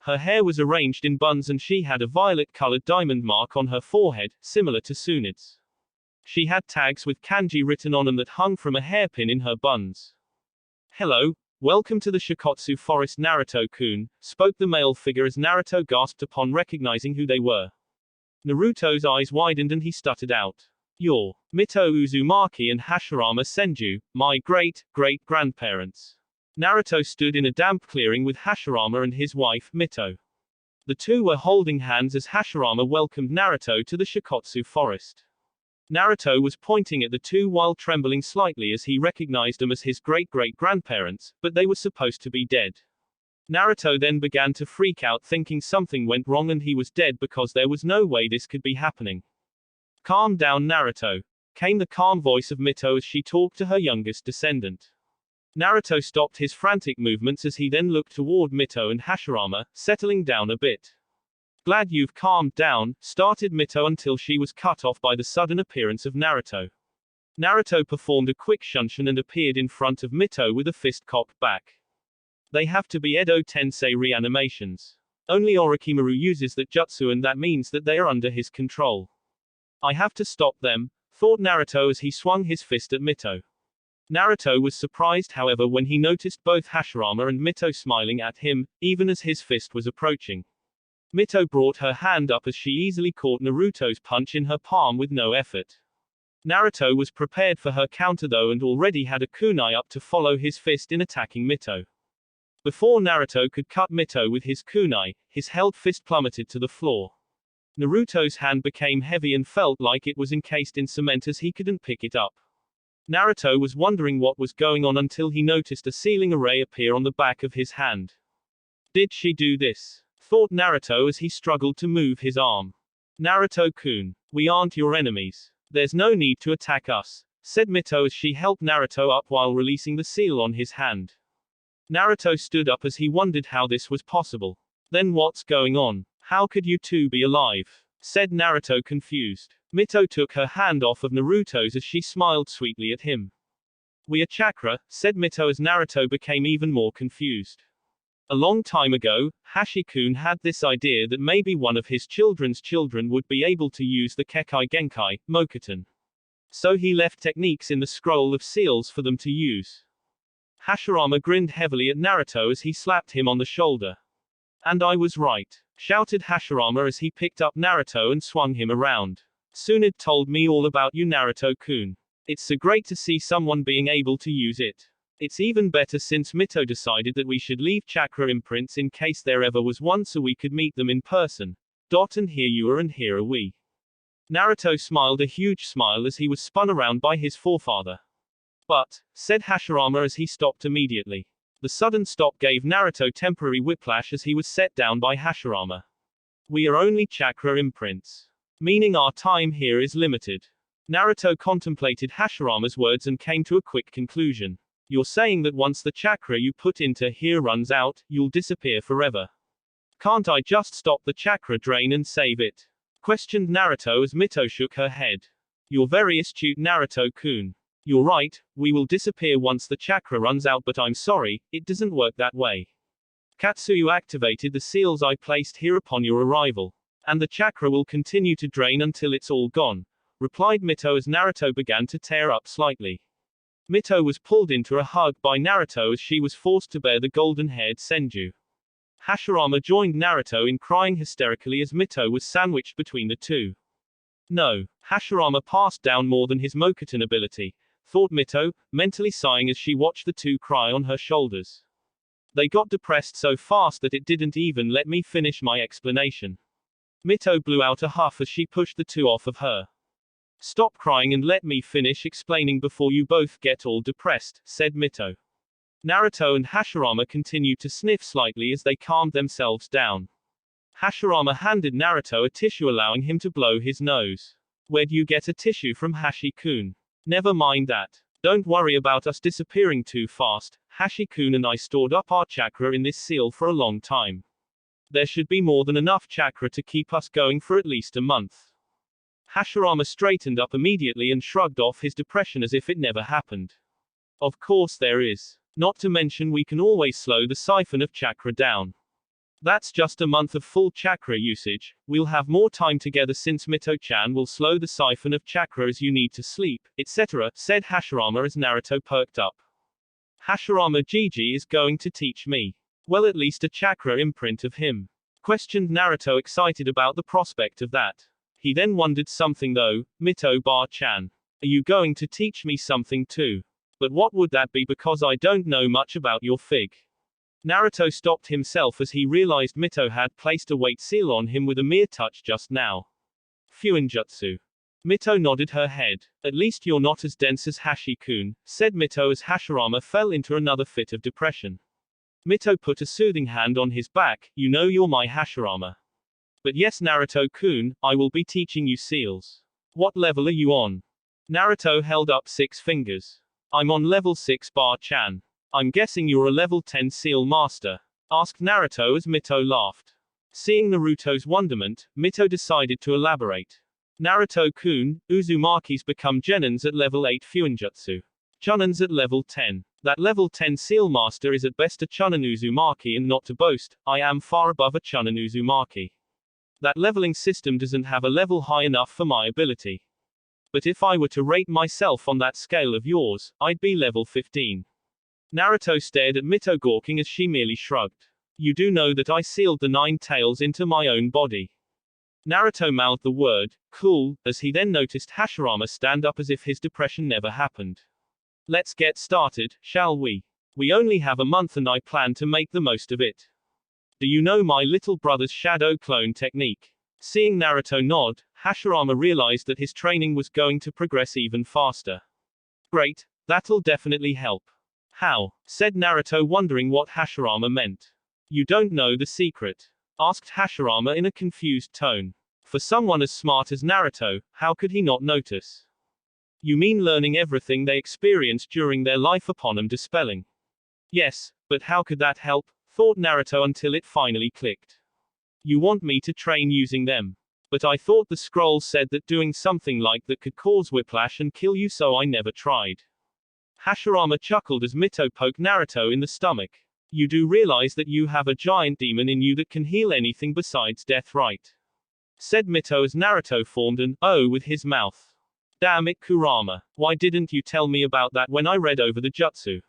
A: Her hair was arranged in buns and she had a violet-colored diamond mark on her forehead, similar to Tsunade's. She had tags with kanji written on them that hung from a hairpin in her buns. "Hello, welcome to the Shikotsu Forest, Naruto-kun," spoke the male figure as Naruto gasped upon recognizing who they were. Naruto's eyes widened and he stuttered out. "You're Mito Uzumaki and Hashirama Senju, my great-great-grandparents." Naruto stood in a damp clearing with Hashirama and his wife, Mito. The two were holding hands as Hashirama welcomed Naruto to the Shikotsu Forest. Naruto was pointing at the two while trembling slightly as he recognized them as his great-great-grandparents, but they were supposed to be dead. Naruto then began to freak out, thinking something went wrong and he was dead because there was no way this could be happening. "Calm down, Naruto," came the calm voice of Mito as she talked to her youngest descendant. Naruto stopped his frantic movements as he then looked toward Mito and Hashirama, settling down a bit. "Glad you've calmed down," started Mito until she was cut off by the sudden appearance of Naruto. Naruto performed a quick shunshin and appeared in front of Mito with a fist cocked back. They have to be Edo Tensei reanimations. Only Orochimaru uses that jutsu and that means that they are under his control. "I have to stop them," thought Naruto as he swung his fist at Mito. Naruto was surprised, however, when he noticed both Hashirama and Mito smiling at him, even as his fist was approaching. Mito brought her hand up as she easily caught Naruto's punch in her palm with no effort. Naruto was prepared for her counter though and already had a kunai up to follow his fist in attacking Mito. Before Naruto could cut Mito with his kunai, his held fist plummeted to the floor. Naruto's hand became heavy and felt like it was encased in cement as he couldn't pick it up. Naruto was wondering what was going on until he noticed a sealing array appear on the back of his hand. "Did she do this?" thought Naruto as he struggled to move his arm. "Naruto-kun, we aren't your enemies. There's no need to attack us, said Mito as she helped Naruto up while releasing the seal on his hand. Naruto stood up as he wondered how this was possible. Then what's going on? How could you two be alive? Said Naruto confused. Mito took her hand off of Naruto's as she smiled sweetly at him. We are chakra, said Mito as Naruto became even more confused. A long time ago, Hashi-kun had this idea that maybe one of his children's children would be able to use the Kekai Genkai, Mokuton. So he left techniques in the scroll of seals for them to use. Hashirama grinned heavily at Naruto as he slapped him on the shoulder. And I was right, shouted Hashirama as he picked up Naruto and swung him around. Tsunade told me all about you, Naruto-kun. It's so great to see someone being able to use it. It's even better since Mito decided that we should leave chakra imprints in case there ever was one so we could meet them in person. And here you are and here are we. Naruto smiled a huge smile as he was spun around by his forefather. But, said Hashirama as he stopped immediately. The sudden stop gave Naruto temporary whiplash as he was set down by Hashirama. We are only chakra imprints. Meaning our time here is limited. Naruto contemplated Hashirama's words and came to a quick conclusion. You're saying that once the chakra you put into here runs out, you'll disappear forever. Can't I just stop the chakra drain and save it? Questioned Naruto as Mito shook her head. You're very astute, Naruto-kun. You're right, we will disappear once the chakra runs out, but I'm sorry, it doesn't work that way. Katsuyu activated the seals I placed here upon your arrival. And the chakra will continue to drain until it's all gone, replied Mito as Naruto began to tear up slightly. Mito was pulled into a hug by Naruto as she was forced to bear the golden-haired Senju. Hashirama joined Naruto in crying hysterically as Mito was sandwiched between the two. No, Hashirama passed down more than his Mokuton ability, thought Mito, mentally sighing as she watched the two cry on her shoulders. They got depressed so fast that it didn't even let me finish my explanation. Mito blew out a huff as she pushed the two off of her. Stop crying and let me finish explaining before you both get all depressed, said Mito. Naruto and Hashirama continued to sniff slightly as they calmed themselves down. Hashirama handed Naruto a tissue allowing him to blow his nose. Where'd you get a tissue from, Hashi-kun? Never mind that. Don't worry about us disappearing too fast. Hashi-kun and I stored up our chakra in this seal for a long time. There should be more than enough chakra to keep us going for at least a month. Hashirama straightened up immediately and shrugged off his depression as if it never happened. Of course there is. Not to mention we can always slow the siphon of chakra down. That's just a month of full chakra usage. We'll have more time together since Mito-chan will slow the siphon of chakra as you need to sleep, etc., said Hashirama as Naruto perked up. Hashirama Gigi is going to teach me. Well, at least a chakra imprint of him. Questioned Naruto, excited about the prospect of that. He then wondered something though. Mito-bar-chan. Are you going to teach me something too? But what would that be, because I don't know much about your fig? Naruto stopped himself as he realized Mito had placed a weight seal on him with a mere touch just now. Fuinjutsu. Mito nodded her head. At least you're not as dense as Hashi-kun, said Mito as Hashirama fell into another fit of depression. Mito put a soothing hand on his back. You know you're my Hashirama. But yes, Naruto-kun, I will be teaching you seals. What level are you on? Naruto held up 6 fingers. I'm on level 6, bar-chan. I'm guessing you're a level 10 seal master? Asked Naruto as Mito laughed. Seeing Naruto's wonderment, Mito decided to elaborate. Naruto-kun, Uzumaki's become Genins at level 8 Fuinjutsu. Chunins at level 10. That level 10 seal master is at best a Chunin Uzumaki, and not to boast, I am far above a Chunin Uzumaki. That leveling system doesn't have a level high enough for my ability. But if I were to rate myself on that scale of yours, I'd be level 15. Naruto stared at Mito gawking as she merely shrugged. You do know that I sealed the 9 tails into my own body. Naruto mouthed the word, cool, as he then noticed Hashirama stand up as if his depression never happened. Let's get started, shall we? We only have a month and I plan to make the most of it. Do you know my little brother's shadow clone technique? Seeing Naruto nod, Hashirama realized that his training was going to progress even faster. Great, that'll definitely help. How? Said Naruto, wondering what Hashirama meant. You don't know the secret? Asked Hashirama in a confused tone. For someone as smart as Naruto, how could he not notice? You mean learning everything they experienced during their life upon them dispelling? Yes, but how could that help? Thought Naruto until it finally clicked. You want me to train using them? But I thought the scrolls said that doing something like that could cause whiplash and kill you, so I never tried. Hashirama chuckled as Mito poked Naruto in the stomach. You do realize that you have a giant demon in you that can heal anything besides death, right? Said Mito as Naruto formed an O with his mouth. Damn it, Kurama. Why didn't you tell me about that when I read over the jutsu?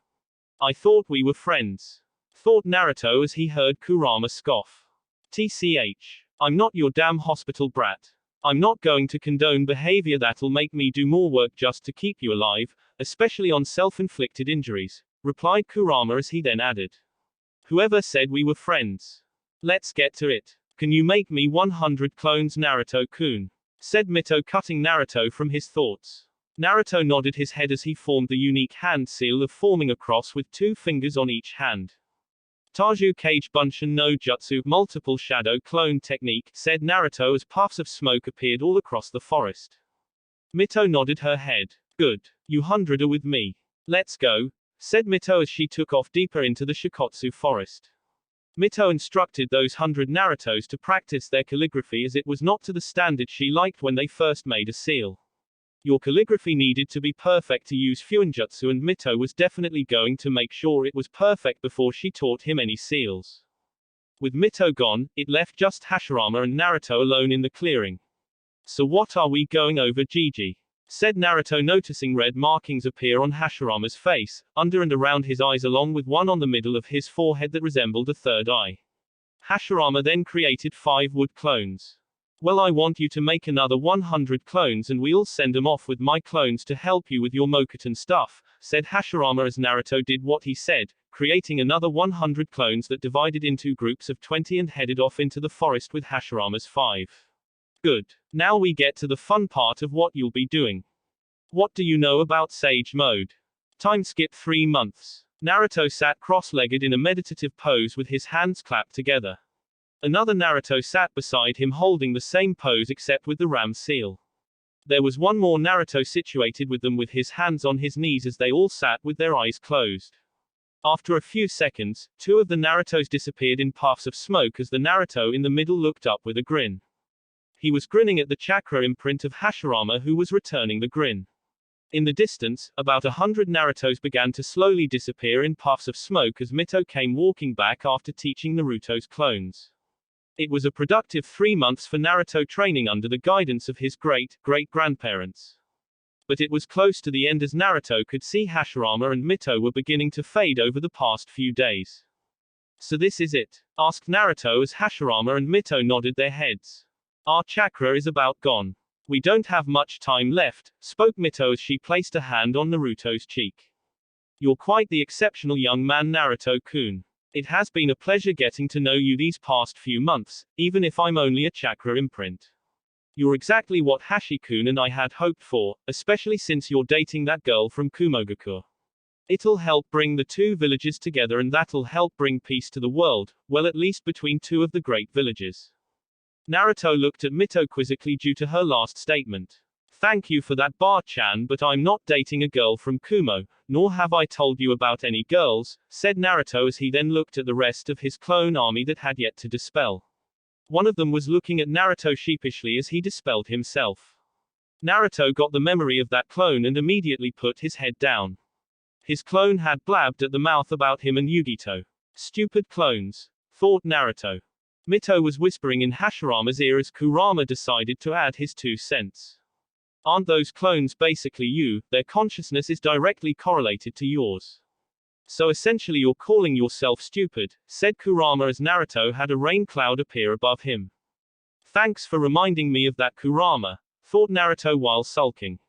A: I thought we were friends. Thought Naruto as he heard Kurama scoff. TCH. I'm not your damn hospital brat. I'm not going to condone behavior that'll make me do more work just to keep you alive, especially on self-inflicted injuries, replied Kurama as he then added. Whoever said we were friends? Let's get to it. Can you make me 100 clones, Naruto-kun? Said Mito, cutting Naruto from his thoughts. Naruto nodded his head as he formed the unique hand seal of forming a cross with 2 fingers on each hand. Taju Kage Bunshin no Jutsu, multiple shadow clone technique, said Naruto as puffs of smoke appeared all across the forest. Mito nodded her head. Good. You 100 are with me. Let's go, said Mito as she took off deeper into the Shikotsu forest. Mito instructed those 100 Narutos to practice their calligraphy, as it was not to the standard she liked when they first made a seal. Your calligraphy needed to be perfect to use Fuinjutsu, and Mito was definitely going to make sure it was perfect before she taught him any seals. With Mito gone, it left just Hashirama and Naruto alone in the clearing. So what are we going over, Gigi? Said Naruto, noticing red markings appear on Hashirama's face, under and around his eyes, along with one on the middle of his forehead that resembled a third eye. Hashirama then created 5 wood clones. Well, I want you to make another 100 clones and we'll send them off with my clones to help you with your Mokuton stuff, said Hashirama as Naruto did what he said, creating another 100 clones that divided into groups of 20 and headed off into the forest with Hashirama's 5. Good. Now we get to the fun part of what you'll be doing. What do you know about Sage Mode? Time skip 3 months. Naruto sat cross-legged in a meditative pose with his hands clapped together. Another Naruto sat beside him holding the same pose except with the ram seal. There was one more Naruto situated with them with his hands on his knees as they all sat with their eyes closed. After a few seconds, 2 of the Narutos disappeared in puffs of smoke as the Naruto in the middle looked up with a grin. He was grinning at the chakra imprint of Hashirama, who was returning the grin. In the distance, about 100 Narutos began to slowly disappear in puffs of smoke as Mito came walking back after teaching Naruto's clones. It was a productive 3 months for Naruto training under the guidance of his great-great-grandparents. But it was close to the end as Naruto could see Hashirama and Mito were beginning to fade over the past few days. So this is it? Asked Naruto as Hashirama and Mito nodded their heads. Our chakra is about gone. We don't have much time left, spoke Mito as she placed a hand on Naruto's cheek. You're quite the exceptional young man, Naruto-kun. It has been a pleasure getting to know you these past few months, even if I'm only a chakra imprint. You're exactly what Hashi-kun and I had hoped for, especially since you're dating that girl from Kumogaku. It'll help bring the 2 villages together, and that'll help bring peace to the world, well, at least between 2 of the great villages. Naruto looked at Mito quizzically due to her last statement. Thank you for that, Bar-chan, but I'm not dating a girl from Kumo, nor have I told you about any girls, said Naruto as he then looked at the rest of his clone army that had yet to dispel. One of them was looking at Naruto sheepishly as he dispelled himself. Naruto got the memory of that clone and immediately put his head down. His clone had blabbed at the mouth about him and Yugito. Stupid clones, thought Naruto. Mito was whispering in Hashirama's ear as Kurama decided to add his 2 cents. Aren't those clones basically you? Their consciousness is directly correlated to yours. So essentially you're calling yourself stupid, said Kurama as Naruto had a rain cloud appear above him. Thanks for reminding me of that, Kurama, thought Naruto while sulking.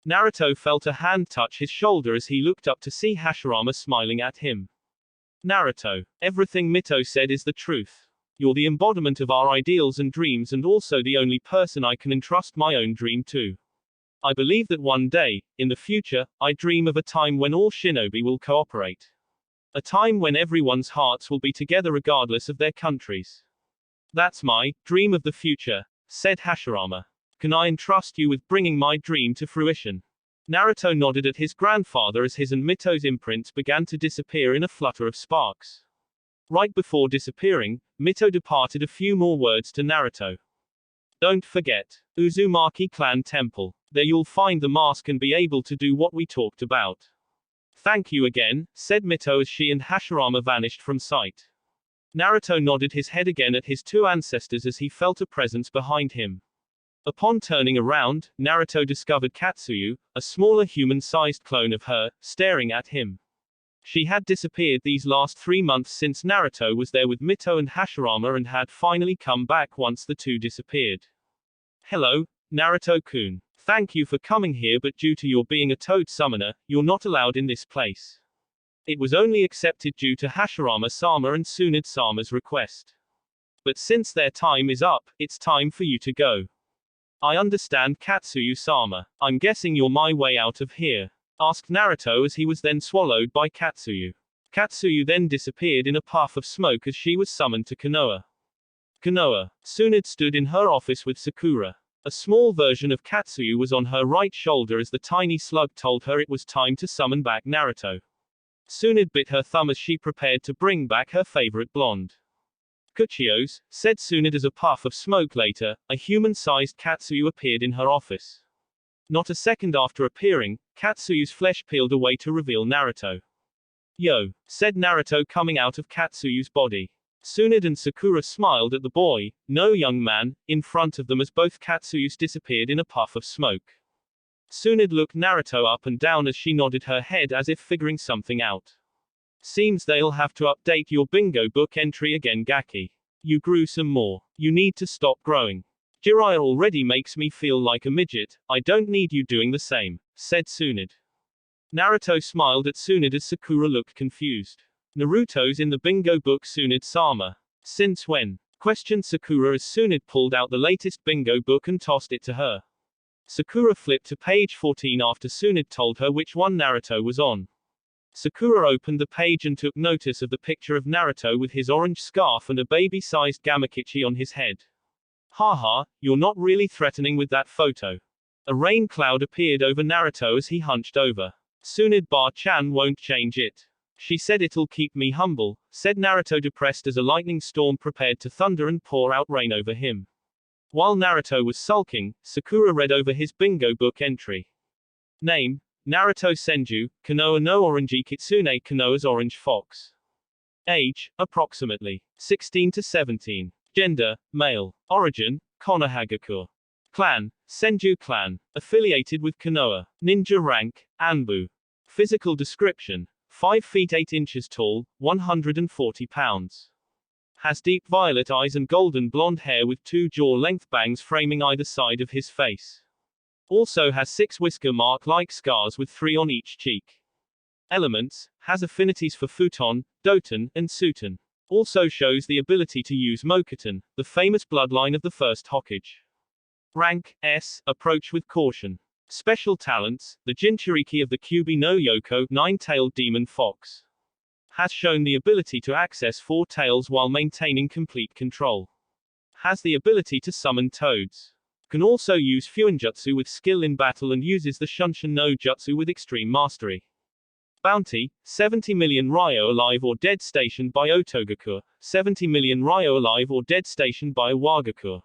A: Naruto felt a hand touch his shoulder as he looked up to see Hashirama smiling at him. Naruto, everything Mito said is the truth. You're the embodiment of our ideals and dreams, and also the only person I can entrust my own dream to. I believe that one day, in the future, I dream of a time when all shinobi will cooperate. A time when everyone's hearts will be together regardless of their countries. That's my dream of the future, said Hashirama. Can I entrust you with bringing my dream to fruition? Naruto nodded at his grandfather as his and Mito's imprints began to disappear in a flutter of sparks. Right before disappearing, Mito departed a few more words to Naruto. Don't forget, Uzumaki Clan Temple. There you'll find the mask and be able to do what we talked about. Thank you again, said Mito as she and Hashirama vanished from sight. Naruto nodded his head again at his two ancestors as he felt a presence behind him. Upon turning around, Naruto discovered Katsuyu, a smaller human-sized clone of her, staring at him. She had disappeared these last 3 months since Naruto was there with Mito and Hashirama and had finally come back once the two disappeared. Hello, Naruto-kun. Thank you for coming here, but due to your being a toad summoner, you're not allowed in this place. It was only accepted due to Hashirama-sama and Tsunade-sama's request. But since their time is up, it's time for you to go. I understand, Katsuyu-sama. I'm guessing you're my way out of here, asked Naruto as he was then swallowed by Katsuyu. Katsuyu then disappeared in a puff of smoke as she was summoned to Konoha. Konoha. Tsunade stood in her office with Sakura. A small version of Katsuyu was on her right shoulder as the tiny slug told her it was time to summon back Naruto. Tsunade bit her thumb as she prepared to bring back her favorite blonde. Kuchios, said Tsunade as a puff of smoke later, a human-sized Katsuyu appeared in her office. Not a second after appearing, Katsuyu's flesh peeled away to reveal Naruto. Yo, said Naruto coming out of Katsuyu's body. Tsunade and Sakura smiled at the boy, no young man, in front of them as both Katsuyus disappeared in a puff of smoke. Tsunade looked Naruto up and down as she nodded her head as if figuring something out. Seems they'll have to update your bingo book entry again, Gaki. You grew some more. You need to stop growing. Jiraiya already makes me feel like a midget, I don't need you doing the same, said Tsunade. Naruto smiled at Tsunade as Sakura looked confused. Naruto's in the bingo book, Tsunade-sama. Since when? Questioned Sakura as Tsunade pulled out the latest bingo book and tossed it to her. Sakura flipped to page 14 after Tsunade told her which one Naruto was on. Sakura opened the page and took notice of the picture of Naruto with his orange scarf and a baby-sized Gamakichi on his head. Haha, you're not really threatening with that photo. A rain cloud appeared over Naruto as he hunched over. Tsunade-bar-chan won't change it. She said it'll keep me humble, said Naruto depressed as a lightning storm prepared to thunder and pour out rain over him. While Naruto was sulking, Sakura read over his bingo book entry. Name, Naruto Senju, Konoha no Orange Kitsune Konoha's orange fox. Age, approximately 16 to 17. Gender, male. Origin, Konohagakure. Clan, Senju Clan. Affiliated with Konoha. Ninja rank, Anbu. Physical description, 5 feet 8 inches tall, 140 pounds. Has deep violet eyes and golden blonde hair with 2 jaw-length bangs framing either side of his face. Also has 6 whisker mark-like scars with 3 on each cheek. Elements, has affinities for futon, doton, and suton. Also shows the ability to use Mokuton, the famous bloodline of the first Hokage. Rank, S, approach with caution. Special talents, the Jinchuriki of the Kyubi no Yoko, 9-tailed demon fox. Has shown the ability to access 4 tails while maintaining complete control. Has the ability to summon toads. Can also use Fuinjutsu with skill in battle and uses the Shunshin no Jutsu with extreme mastery. Bounty, 70 million Ryo alive or dead stationed by Otogakure, 70 million Ryo alive or dead stationed by Iwagakure.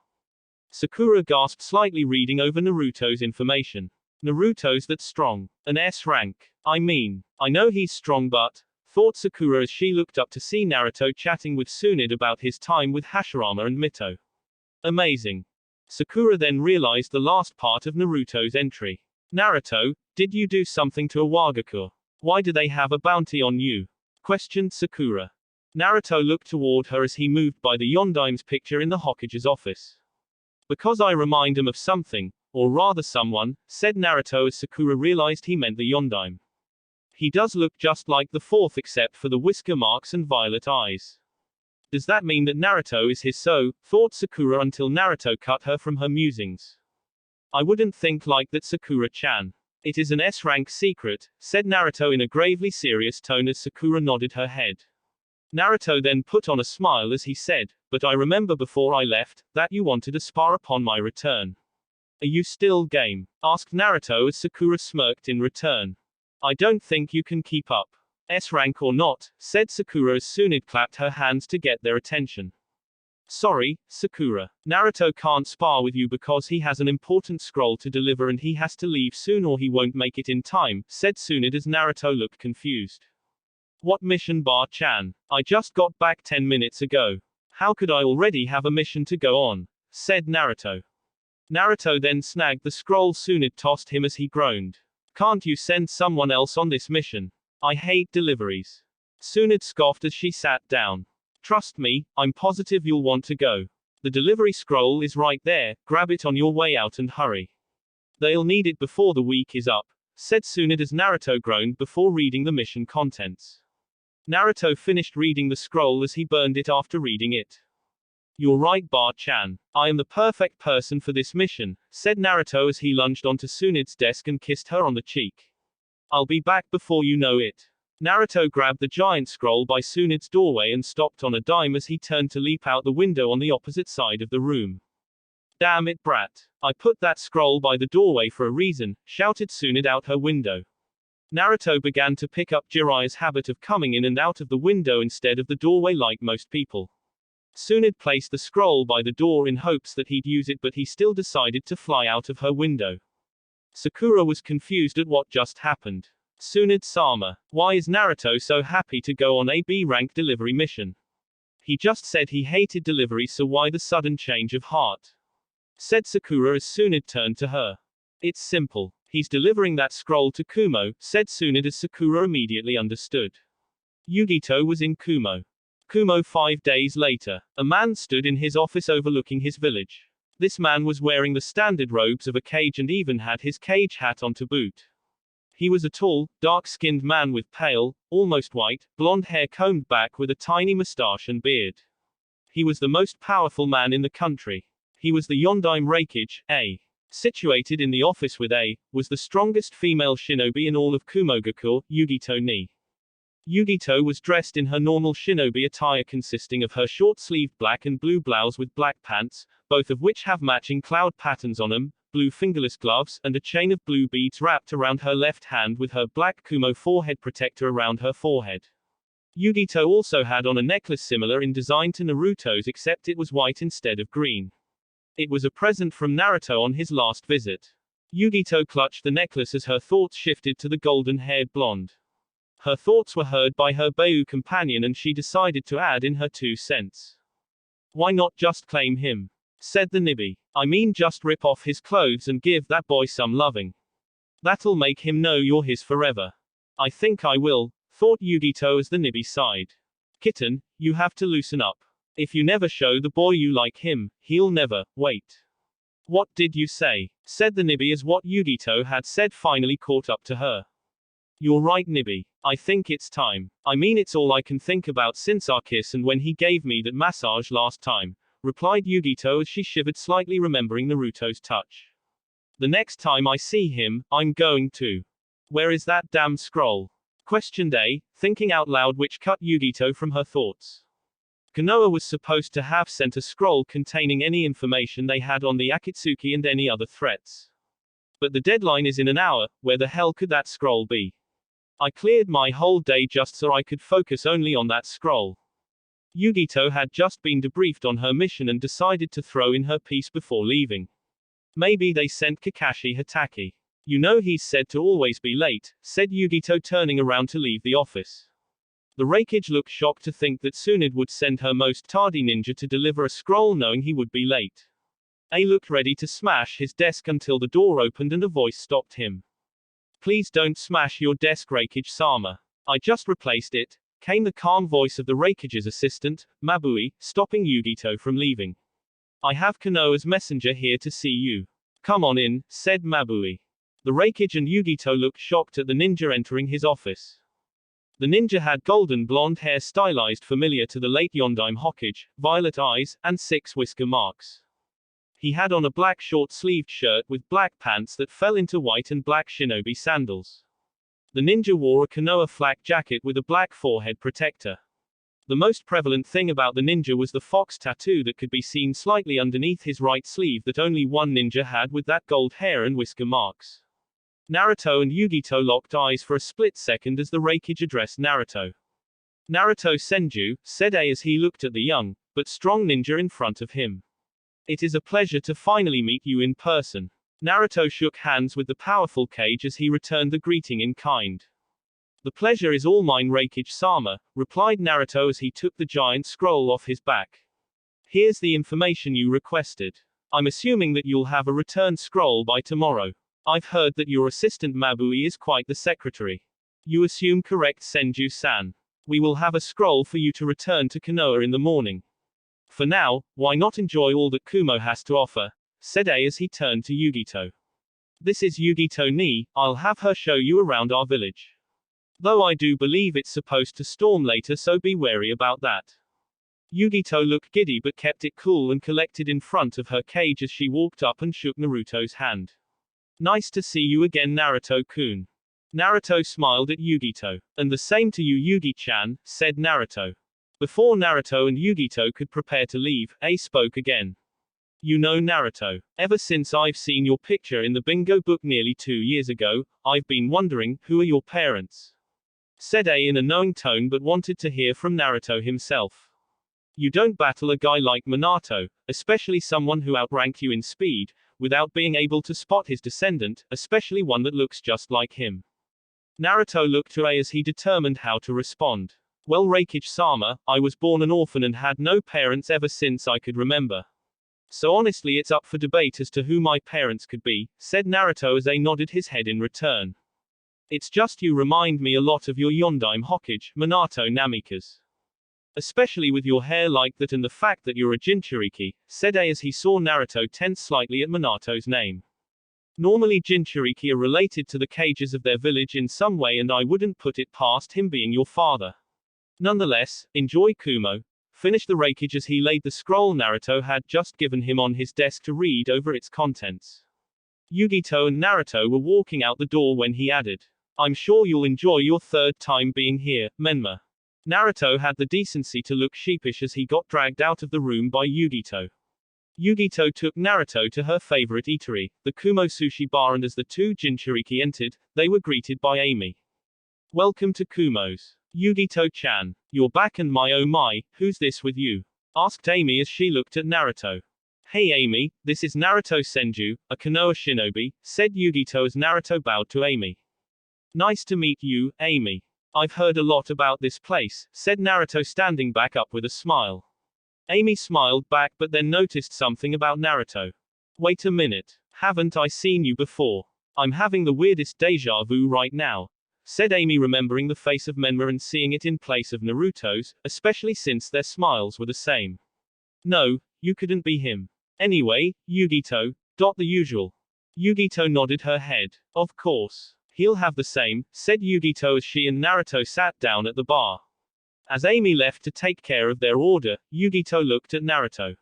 A: Sakura gasped slightly reading over Naruto's information. Naruto's that strong. An S rank. I mean, I know he's strong but, thought Sakura as she looked up to see Naruto chatting with Tsunade about his time with Hashirama and Mito. Amazing. Sakura then realized the last part of Naruto's entry. Naruto, did you do something to Iwagakure? Why do they have a bounty on you? Questioned Sakura. Naruto looked toward her as he moved by the Yondaim's picture in the Hokage's office. Because I remind him of something, or rather someone, said Naruto as Sakura realized he meant the Yondaime. He does look just like the fourth except for the whisker marks and violet eyes. Does that mean that Naruto is his so, thought Sakura until Naruto cut her from her musings. I wouldn't think like that, Sakura-chan. It is an S-rank secret, said Naruto in a gravely serious tone as Sakura nodded her head. Naruto then put on a smile as he said, "But I remember before I left, that you wanted a spar upon my return. Are you still game?" asked Naruto as Sakura smirked in return. "I don't think you can keep up. S rank or not," said Sakura as Tsunade clapped her hands to get their attention. "Sorry, Sakura. Naruto can't spar with you because he has an important scroll to deliver and he has to leave soon or he won't make it in time," said Tsunade as Naruto looked confused. "What mission, Bar-chan? I just got back 10 minutes ago. How could I already have a mission to go on?" said Naruto. Naruto then snagged the scroll Tsunade tossed him as he groaned. "Can't you send someone else on this mission? I hate deliveries." Tsunade scoffed as she sat down. "Trust me, I'm positive you'll want to go. The delivery scroll is right there, grab it on your way out and hurry. They'll need it before the week is up," said Tsunade as Naruto groaned before reading the mission contents. Naruto finished reading the scroll as he burned it after reading it. "You're right, Bar-chan. I am the perfect person for this mission," said Naruto as he lunged onto Tsunade's desk and kissed her on the cheek. "I'll be back before you know it." Naruto grabbed the giant scroll by Tsunade's doorway and stopped on a dime as he turned to leap out the window on the opposite side of the room. "Damn it, brat. I put that scroll by the doorway for a reason," shouted Tsunade out her window. Naruto began to pick up Jiraiya's habit of coming in and out of the window instead of the doorway like most people. Tsunade placed the scroll by the door in hopes that he'd use it, but he still decided to fly out of her window. Sakura was confused at what just happened. "Tsunade-sama, why is Naruto so happy to go on a B-rank delivery mission? He just said he hated deliveries, so why the sudden change of heart?" said Sakura as Tsunade turned to her. "It's simple. He's delivering that scroll to Kumo," said Tsunade as Sakura immediately understood. Yugito was in Kumo. 5 days later. A man stood in his office overlooking his village. This man was wearing the standard robes of a cage and even had his cage hat on to boot. He was a tall, dark-skinned man with pale, almost white, blonde hair combed back with a tiny mustache and beard. He was the most powerful man in the country. He was the Yondaime Reikage, A. Situated in the office with A, was the strongest female shinobi in all of Kumogakur, Yugito ni. Yugito was dressed in her normal shinobi attire consisting of her short-sleeved black and blue blouse with black pants, both of which have matching cloud patterns on them, blue fingerless gloves, and a chain of blue beads wrapped around her left hand with her black Kumo forehead protector around her forehead. Yugito also had on a necklace similar in design to Naruto's except it was white instead of green. It was a present from Naruto on his last visit. Yugito clutched the necklace as her thoughts shifted to the golden-haired blonde. Her thoughts were heard by her Beiyu companion and she decided to add in her 2 cents. "Why not just claim him?" said the Nibby. "I mean just rip off his clothes and give that boy some loving. That'll make him know you're his forever." "I think I will," thought Yugito as the Nibby sighed. "Kitten, you have to loosen up. If you never show the boy you like him, he'll never, wait." "What did you say?" said the Nibby as what Yugito had said finally caught up to her. "You're right, Nibby. I think it's time. I mean it's all I can think about since our kiss and when he gave me that massage last time," replied Yugito as she shivered slightly remembering Naruto's touch. "The next time I see him, I'm going to. Where is that damn scroll?" questioned A, thinking out loud, which cut Yugito from her thoughts. Konoha was supposed to have sent a scroll containing any information they had on the Akatsuki and any other threats. But the deadline is in an hour. Where the hell could that scroll be? I cleared my whole day just so I could focus only on that scroll. Yugito had just been debriefed on her mission and decided to throw in her piece before leaving. "Maybe they sent Kakashi Hatake. You know he's said to always be late," said Yugito turning around to leave the office. The Reikage looked shocked to think that Tsunade would send her most tardy ninja to deliver a scroll knowing he would be late. A looked ready to smash his desk until the door opened and a voice stopped him. "Please don't smash your desk, Reikage-sama. I just replaced it," came the calm voice of the Reikage's assistant, Mabui, stopping Yugito from leaving. "I have Konoha's messenger here to see you. Come on in," said Mabui. The Reikage and Yugito looked shocked at the ninja entering his office. The ninja had golden blonde hair stylized familiar to the late Yondaime Hokage, violet eyes, and 6 whisker marks. He had on a black short-sleeved shirt with black pants that fell into white and black shinobi sandals. The ninja wore a Konoha flak jacket with a black forehead protector. The most prevalent thing about the ninja was the fox tattoo that could be seen slightly underneath his right sleeve that only one ninja had, with that gold hair and whisker marks. Naruto and Yugito locked eyes for a split second as the Raikage addressed Naruto. "Naruto Senju," said A as he looked at the young, but strong ninja in front of him. "It is a pleasure to finally meet you in person." Naruto shook hands with the powerful Kage as he returned the greeting in kind. "The pleasure is all mine, Raikage-sama," replied Naruto as he took the giant scroll off his back. "Here's the information you requested. I'm assuming that you'll have a return scroll by tomorrow. I've heard that your assistant Mabui is quite the secretary." "You assume correct, Senju-san. We will have a scroll for you to return to Konoha in the morning. For now, why not enjoy all that Kumo has to offer?" said A as he turned to Yugito. "This is Yugito Ni, I'll have her show you around our village. Though I do believe it's supposed to storm later, so be wary about that." Yugito looked giddy but kept it cool and collected in front of her Kage as she walked up and shook Naruto's hand. "Nice to see you again, Naruto-kun." Naruto smiled at Yugito. "And the same to you, Yugi-chan," said Naruto. Before Naruto and Yugito could prepare to leave, A spoke again. "You know, Naruto, ever since I've seen your picture in the bingo book nearly 2 years ago, I've been wondering, who are your parents?" said A in a knowing tone but wanted to hear from Naruto himself. "You don't battle a guy like Minato, especially someone who outranked you in speed, without being able to spot his descendant, especially one that looks just like him." Naruto looked to A as he determined how to respond. "Well, Raikage-sama, I was born an orphan and had no parents ever since I could remember. So honestly it's up for debate as to who my parents could be," said Naruto as A nodded his head in return. "It's just you remind me a lot of your Yondaime Hokage, Minato Namikaze. Especially with your hair like that and the fact that you're a Jinchuriki," said A as he saw Naruto tense slightly at Minato's name. "Normally Jinchuriki are related to the Kages of their village in some way, and I wouldn't put it past him being your father. Nonetheless, enjoy, Kumo," finished the Raikage as he laid the scroll Naruto had just given him on his desk to read over its contents. Yugito and Naruto were walking out the door when he added, "I'm sure you'll enjoy your third time being here, Menma." Naruto had the decency to look sheepish as he got dragged out of the room by Yugito. Yugito took Naruto to her favorite eatery, the Kumo Sushi Bar, and as the two Jinchuriki entered, they were greeted by Amy. "Welcome to Kumo's. Yugito-chan. You're back, and my oh my, who's this with you?" asked Amy as she looked at Naruto. "Hey Amy, this is Naruto Senju, a Konoha shinobi," said Yugito as Naruto bowed to Amy. "Nice to meet you, Amy. I've heard a lot about this place," said Naruto standing back up with a smile. Amy smiled back but then noticed something about Naruto. "Wait a minute. Haven't I seen you before? I'm having the weirdest deja vu right now," said Amy, remembering the face of Menma and seeing it in place of Naruto's, especially since their smiles were the same. "No, you couldn't be him. Anyway, Yugito, the usual." Yugito nodded her head. "Of course. He'll have the same," said Yugito as she and Naruto sat down at the bar. As Amy left to take care of their order, Yugito looked at Naruto.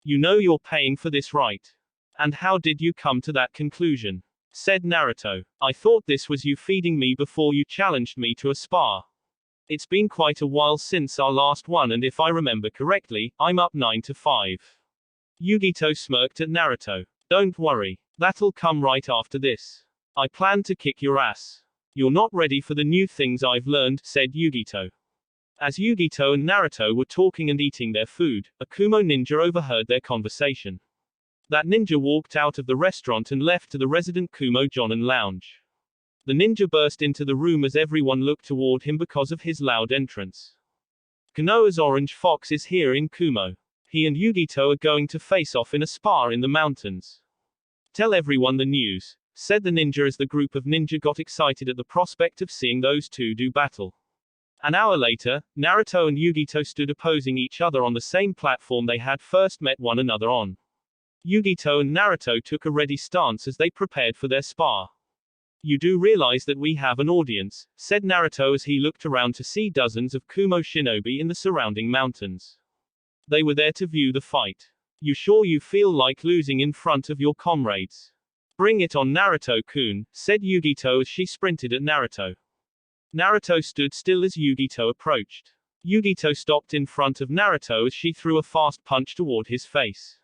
A: "You know you're paying for this, right? And how did you come to that conclusion?" said Naruto. "I thought this was you feeding me before you challenged me to a spar. It's been quite a while since our last one, and if I remember correctly, I'm up 9-5. Yugito smirked at Naruto. "Don't worry. That'll come right after this. I plan to kick your ass. You're not ready for the new things I've learned," said Yugito. As Yugito and Naruto were talking and eating their food, a Kumo ninja overheard their conversation. That ninja walked out of the restaurant and left to the resident Kumo Jonin lounge. The ninja burst into the room as everyone looked toward him because of his loud entrance. "Konoha's Orange Fox is here in Kumo. He and Yugito are going to face off in a spar in the mountains. Tell everyone the news," said the ninja as the group of ninja got excited at the prospect of seeing those two do battle. An hour later, Naruto and Yugito stood opposing each other on the same platform they had first met one another on. Yugito and Naruto took a ready stance as they prepared for their spar. "You do realize that we have an audience," said Naruto as he looked around to see dozens of Kumo shinobi in the surrounding mountains. They were there to view the fight. "You sure you feel like losing in front of your comrades?" "Bring it on, Naruto-kun," said Yugito as she sprinted at Naruto. Naruto stood still as Yugito approached. Yugito stopped in front of Naruto as she threw a fast punch toward his face.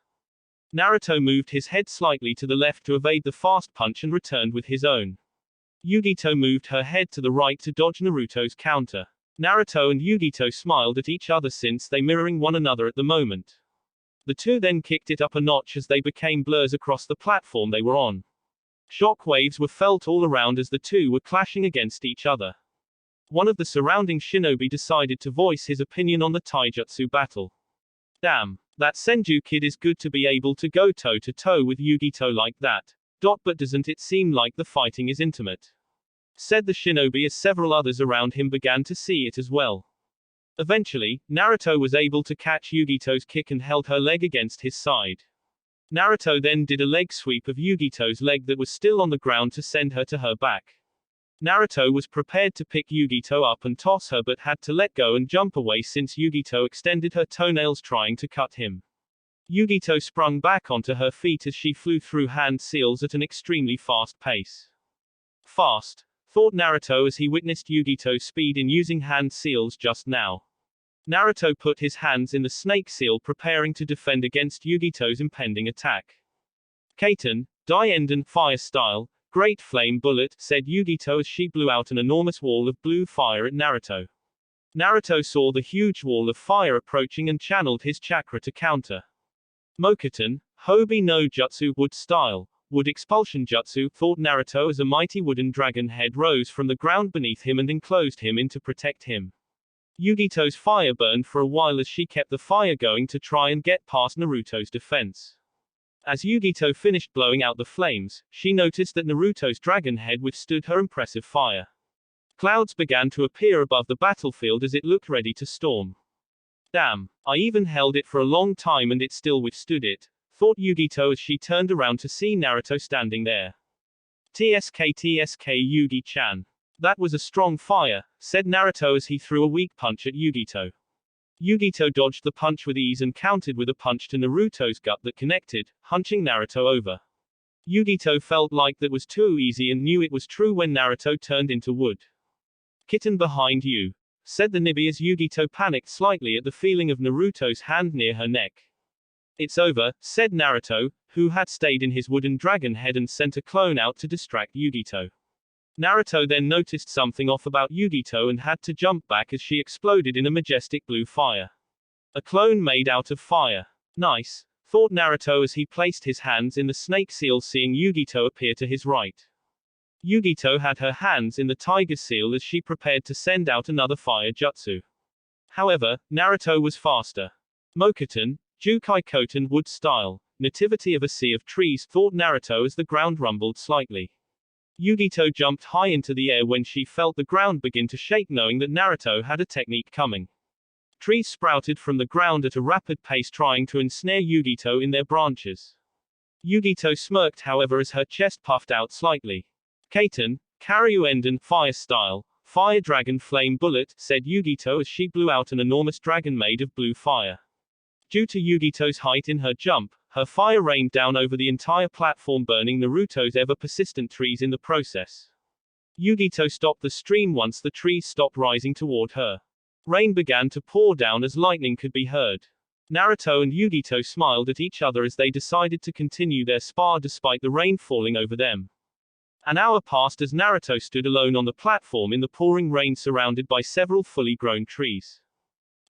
A: Naruto moved his head slightly to the left to evade the fast punch and returned with his own. Yugito moved her head to the right to dodge Naruto's counter. Naruto and Yugito smiled at each other since they mirroring one another at the moment. The two then kicked it up a notch as they became blurs across the platform they were on. Shock waves were felt all around as the two were clashing against each other. One of the surrounding shinobi decided to voice his opinion on the taijutsu battle. Damn, that Senju kid is good to be able to go toe-to-toe with Yugito like that. But doesn't it seem like the fighting is intimate? Said the shinobi as several others around him began to see it as well. Eventually, Naruto was able to catch Yugito's kick and held her leg against his side. Naruto then did a leg sweep of Yugito's leg that was still on the ground to send her to her back. Naruto was prepared to pick Yugito up and toss her but had to let go and jump away since Yugito extended her toenails trying to cut him. Yugito sprung back onto her feet as she flew through hand seals at an extremely fast pace. Fast, thought Naruto as he witnessed Yugito's speed in using hand seals just now. Naruto put his hands in the snake seal preparing to defend against Yugito's impending attack. Kaiten, Daienden, fire style, great flame bullet, said Yugito as she blew out an enormous wall of blue fire at Naruto. Naruto saw the huge wall of fire approaching and channeled his chakra to counter. Mokuton, Hobi no Jutsu, wood style, wood expulsion jutsu, thought Naruto as a mighty wooden dragon head rose from the ground beneath him and enclosed him in to protect him. Yugito's fire burned for a while as she kept the fire going to try and get past Naruto's defense. As Yugito finished blowing out the flames, she noticed that Naruto's dragon head withstood her impressive fire. Clouds began to appear above the battlefield as it looked ready to storm. Damn, I even held it for a long time and it still withstood it, thought Yugito as she turned around to see Naruto standing there. TSK Yugi-chan. That was a strong fire, said Naruto as he threw a weak punch at Yugito. Yugito dodged the punch with ease and countered with a punch to Naruto's gut that connected, hunching Naruto over. Yugito felt like that was too easy and knew it was true when Naruto turned into wood. Kitten behind you, said the Nibi as Yugito panicked slightly at the feeling of Naruto's hand near her neck. It's over, said Naruto, who had stayed in his wooden dragon head and sent a clone out to distract Yugito. Naruto then noticed something off about Yugito and had to jump back as she exploded in a majestic blue fire. A clone made out of fire. Nice, thought Naruto as he placed his hands in the snake seal seeing Yugito appear to his right. Yugito had her hands in the tiger seal as she prepared to send out another fire jutsu. However, Naruto was faster. Mokuton, Jukai Koten wood style, nativity of a sea of trees, thought Naruto as the ground rumbled slightly. Yugito jumped high into the air when she felt the ground begin to shake knowing that Naruto had a technique coming. Trees sprouted from the ground at a rapid pace trying to ensnare Yugito in their branches. Yugito smirked however as her chest puffed out slightly. Kaiten, Karyuenden, fire style, fire dragon flame bullet, said Yugito as she blew out an enormous dragon made of blue fire. Due to Yugito's height in her jump, her fire rained down over the entire platform burning Naruto's ever-persistent trees in the process. Yugito stopped the stream once the trees stopped rising toward her. Rain began to pour down as lightning could be heard. Naruto and Yugito smiled at each other as they decided to continue their spar despite the rain falling over them. An hour passed as Naruto stood alone on the platform in the pouring rain surrounded by several fully grown trees.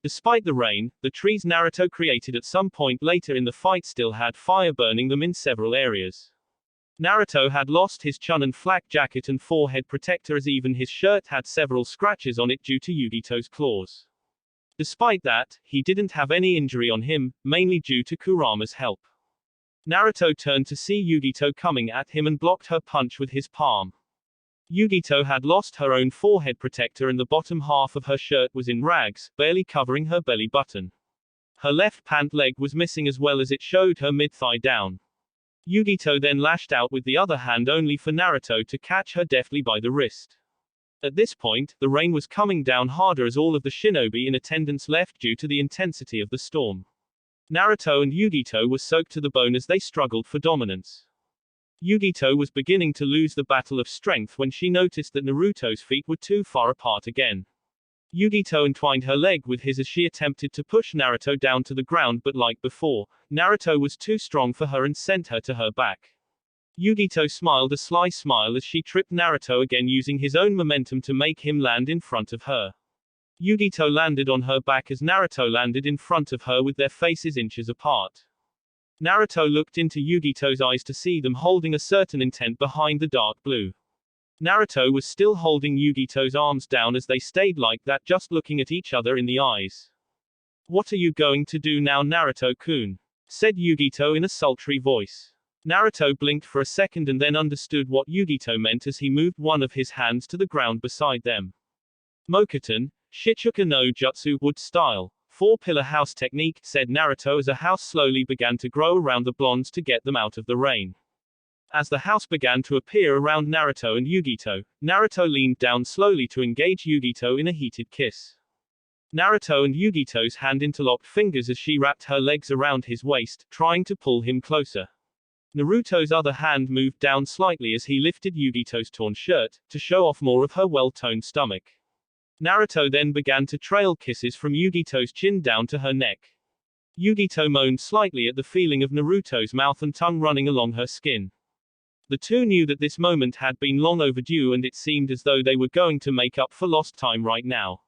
A: Despite the rain, the trees Naruto created at some point later in the fight still had fire burning them in several areas. Naruto had lost his Chunin flak jacket and forehead protector as even his shirt had several scratches on it due to Yugito's claws. Despite that, he didn't have any injury on him, mainly due to Kurama's help. Naruto turned to see Yugito coming at him and blocked her punch with his palm. Yugito had lost her own forehead protector and the bottom half of her shirt was in rags, barely covering her belly button. Her left pant leg was missing as well as it showed her mid-thigh down. Yugito then lashed out with the other hand only for Naruto to catch her deftly by the wrist. At this point, the rain was coming down harder as all of the shinobi in attendance left due to the intensity of the storm. Naruto and Yugito were soaked to the bone as they struggled for dominance. Yugito was beginning to lose the battle of strength when she noticed that Naruto's feet were too far apart again. Yugito entwined her leg with his as she attempted to push Naruto down to the ground, but like before, Naruto was too strong for her and sent her to her back. Yugito smiled a sly smile as she tripped Naruto again, using his own momentum to make him land in front of her. Yugito landed on her back as Naruto landed in front of her with their faces inches apart. Naruto looked into Yugito's eyes to see them holding a certain intent behind the dark blue. Naruto was still holding Yugito's arms down as they stayed like that, just looking at each other in the eyes. "What are you going to do now, Naruto-kun?" said Yugito in a sultry voice. Naruto blinked for a second and then understood what Yugito meant as he moved one of his hands to the ground beside them. "Mokuton, Shichuka no Jutsu, wood style, four-pillar house technique," said Naruto as a house slowly began to grow around the blondes to get them out of the rain. As the house began to appear around Naruto and Yugito, Naruto leaned down slowly to engage Yugito in a heated kiss. Naruto and Yugito's hand interlocked fingers as she wrapped her legs around his waist, trying to pull him closer. Naruto's other hand moved down slightly as he lifted Yugito's torn shirt, to show off more of her well-toned stomach. Naruto then began to trail kisses from Yugito's chin down to her neck. Yugito moaned slightly at the feeling of Naruto's mouth and tongue running along her skin. The two knew that this moment had been long overdue, and it seemed as though they were going to make up for lost time right now.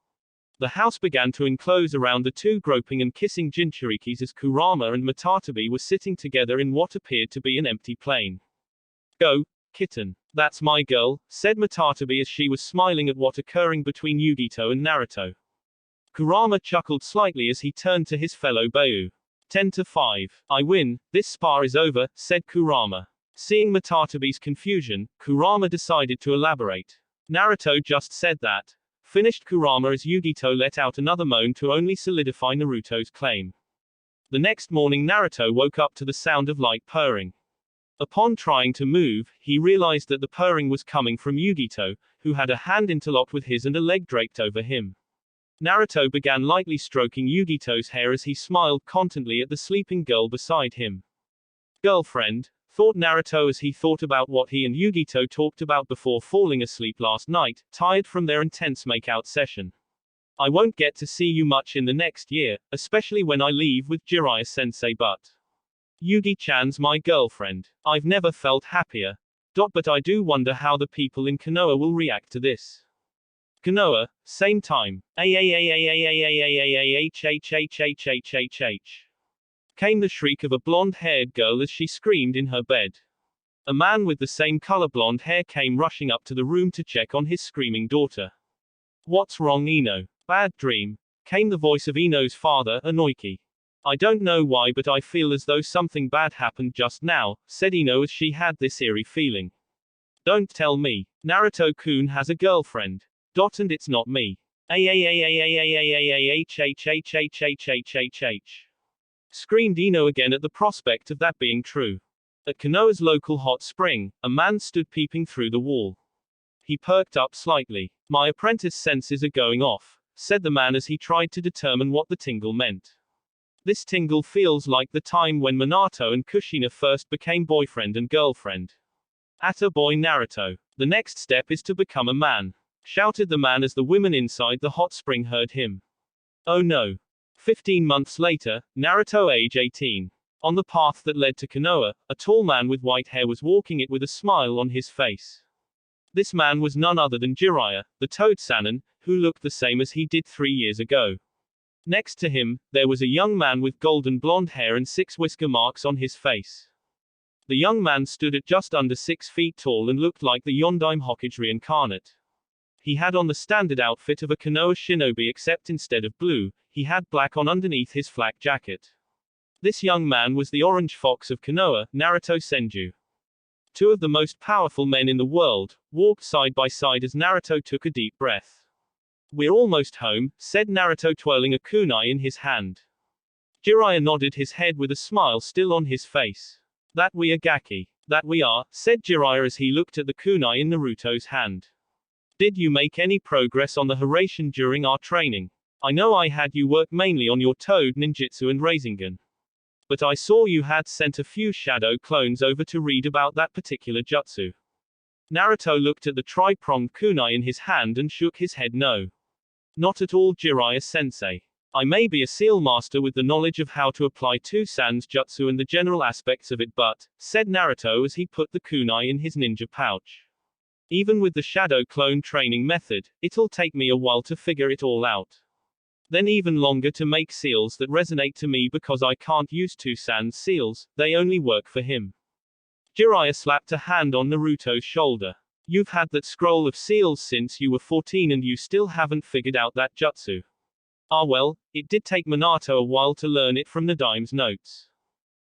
A: The house began to enclose around the two groping and kissing Jinchurikis as Kurama and Matatabi were sitting together in what appeared to be an empty plane. "Go, kitten. That's my girl," said Matatabi as she was smiling at what occurring between Yugito and Naruto. Kurama chuckled slightly as he turned to his fellow Bayu. 10-5. "I win, this spar is over," said Kurama. Seeing Matatabi's confusion, Kurama decided to elaborate. "Naruto just said that," finished Kurama as Yugito let out another moan to only solidify Naruto's claim. The next morning Naruto woke up to the sound of light purring. Upon trying to move, he realized that the purring was coming from Yugito, who had a hand interlocked with his and a leg draped over him. Naruto began lightly stroking Yugito's hair as he smiled contently at the sleeping girl beside him. "Girlfriend," thought Naruto as he thought about what he and Yugito talked about before falling asleep last night, tired from their intense makeout session. "I won't get to see you much in the next year, especially when I leave with Jiraiya-sensei, but Yugi-chan's my girlfriend. I've never felt happier. But I do wonder how the people in Konoha will react to this." Konoha, same time. Came the shriek of a blonde-haired girl as she screamed in her bed. A man with the same color blonde hair came rushing up to the room to check on his screaming daughter. "What's wrong, Ino?" "Bad dream," came the voice of Ino's father, Inoiki. "I don't know why, but I feel as though something bad happened just now," said Ino as she had this eerie feeling. "Don't tell me. Naruto-kun has a girlfriend. And it's not me." Screamed Ino again at the prospect of that being true. At Konoha's local hot spring, a man stood peeping through the wall. He perked up slightly. "My apprentice senses are going off," said the man as he tried to determine what the tingle meant. "This tingle feels like the time when Minato and Kushina first became boyfriend and girlfriend." "Atta boy, Naruto. The next step is to become a man," shouted the man as the women inside the hot spring heard him. Oh no. 15 months later, Naruto age 18. On the path that led to Konoha, a tall man with white hair was walking it with a smile on his face. This man was none other than Jiraiya, the Toad Sannin, who looked the same as he did 3 years ago. Next to him, there was a young man with golden blonde hair and 6 whisker marks on his face. The young man stood at just under 6 feet tall and looked like the Yondaime Hokage reincarnate. He had on the standard outfit of a Konoha shinobi, except instead of blue, he had black on underneath his flak jacket. This young man was the Orange Fox of Konoha, Naruto Senju. 2 of the most powerful men in the world walked side by side as Naruto took a deep breath. "We're almost home," said Naruto, twirling a kunai in his hand. Jiraiya nodded his head with a smile still on his face. "That we are, Gaki. That we are," said Jiraiya as he looked at the kunai in Naruto's hand. "Did you make any progress on the Hiraishin during our training? I know I had you work mainly on your Toad Ninjutsu and Rasengan. But I saw you had sent a few shadow clones over to read about that particular jutsu." Naruto looked at the tri-pronged kunai in his hand and shook his head no. Not at all, Jiraiya-sensei. I may be a seal master with the knowledge of how to apply two Sans jutsu and the general aspects of it, but, said Naruto as he put the kunai in his ninja pouch. Even with the shadow clone training method, it'll take me a while to figure it all out. Then even longer to make seals that resonate to me because I can't use two Sans seals, they only work for him. Jiraiya slapped a hand on Naruto's shoulder. You've had that scroll of seals since you were 14 and you still haven't figured out that jutsu. Ah well, it did take Minato a while to learn it from Nadime's notes.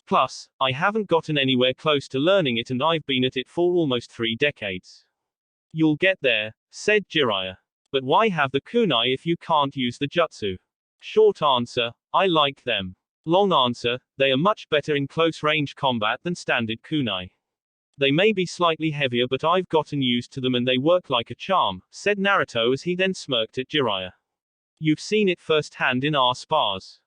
A: Plus, I haven't gotten anywhere close to learning it and I've been at it for almost 3 decades. You'll get there, said Jiraiya. But why have the kunai if you can't use the jutsu? Short answer, I like them. Long answer, they are much better in close-range combat than standard kunai. They may be slightly heavier but I've gotten used to them and they work like a charm, said Naruto as he then smirked at Jiraiya. You've seen it firsthand in our spars.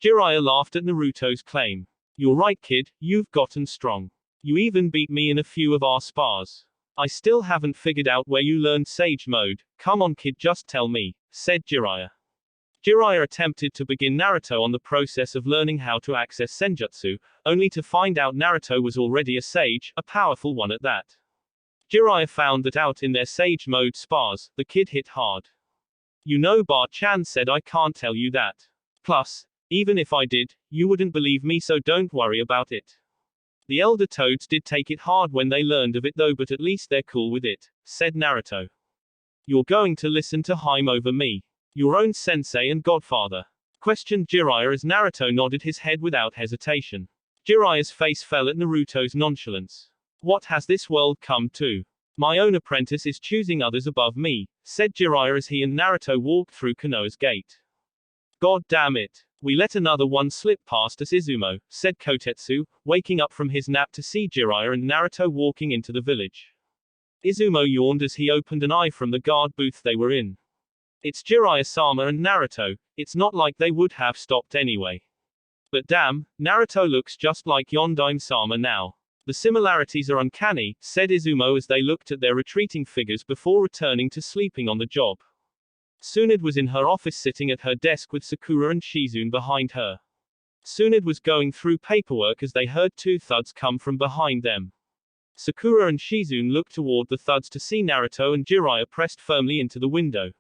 A: Jiraiya laughed at Naruto's claim. You're right, kid, you've gotten strong. You even beat me in a few of our spars. I still haven't figured out where you learned Sage Mode. Come on, kid, just tell me, said Jiraiya. Jiraiya attempted to begin Naruto on the process of learning how to access Senjutsu, only to find out Naruto was already a sage, a powerful one at that. Jiraiya found that out in their Sage Mode spars, the kid hit hard. You know, Bar-chan said I can't tell you that. Plus, even if I did, you wouldn't believe me, so don't worry about it. The elder toads did take it hard when they learned of it though, but at least they're cool with it, said Naruto. You're going to listen to Heim over me. Your own sensei and godfather? Questioned Jiraiya as Naruto nodded his head without hesitation. Jiraiya's face fell at Naruto's nonchalance. What has this world come to? My own apprentice is choosing others above me, said Jiraiya as he and Naruto walked through Konoha's gate. God damn it. We let another one slip past us, Izumo, said Kotetsu, waking up from his nap to see Jiraiya and Naruto walking into the village. Izumo yawned as he opened an eye from the guard booth they were in. It's Jiraiya-sama and Naruto, it's not like they would have stopped anyway. But damn, Naruto looks just like Yondaime-sama now. The similarities are uncanny, said Izumo as they looked at their retreating figures before returning to sleeping on the job. Tsunade was in her office sitting at her desk with Sakura and Shizune behind her. Tsunade was going through paperwork as they heard 2 thuds come from behind them. Sakura and Shizune looked toward the thuds to see Naruto and Jiraiya pressed firmly into the window.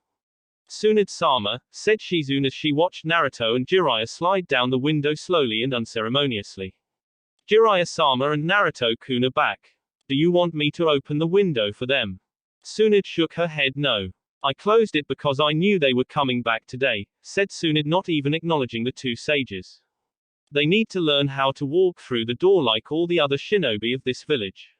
A: Tsunade-sama, said Shizune as she watched Naruto and Jiraiya slide down the window slowly and unceremoniously. Jiraiya-sama and Naruto-kun are back. Do you want me to open the window for them? Tsunade shook her head no. I closed it because I knew they were coming back today, said Tsunade, not even acknowledging the 2 sages. They need to learn how to walk through the door like all the other shinobi of this village.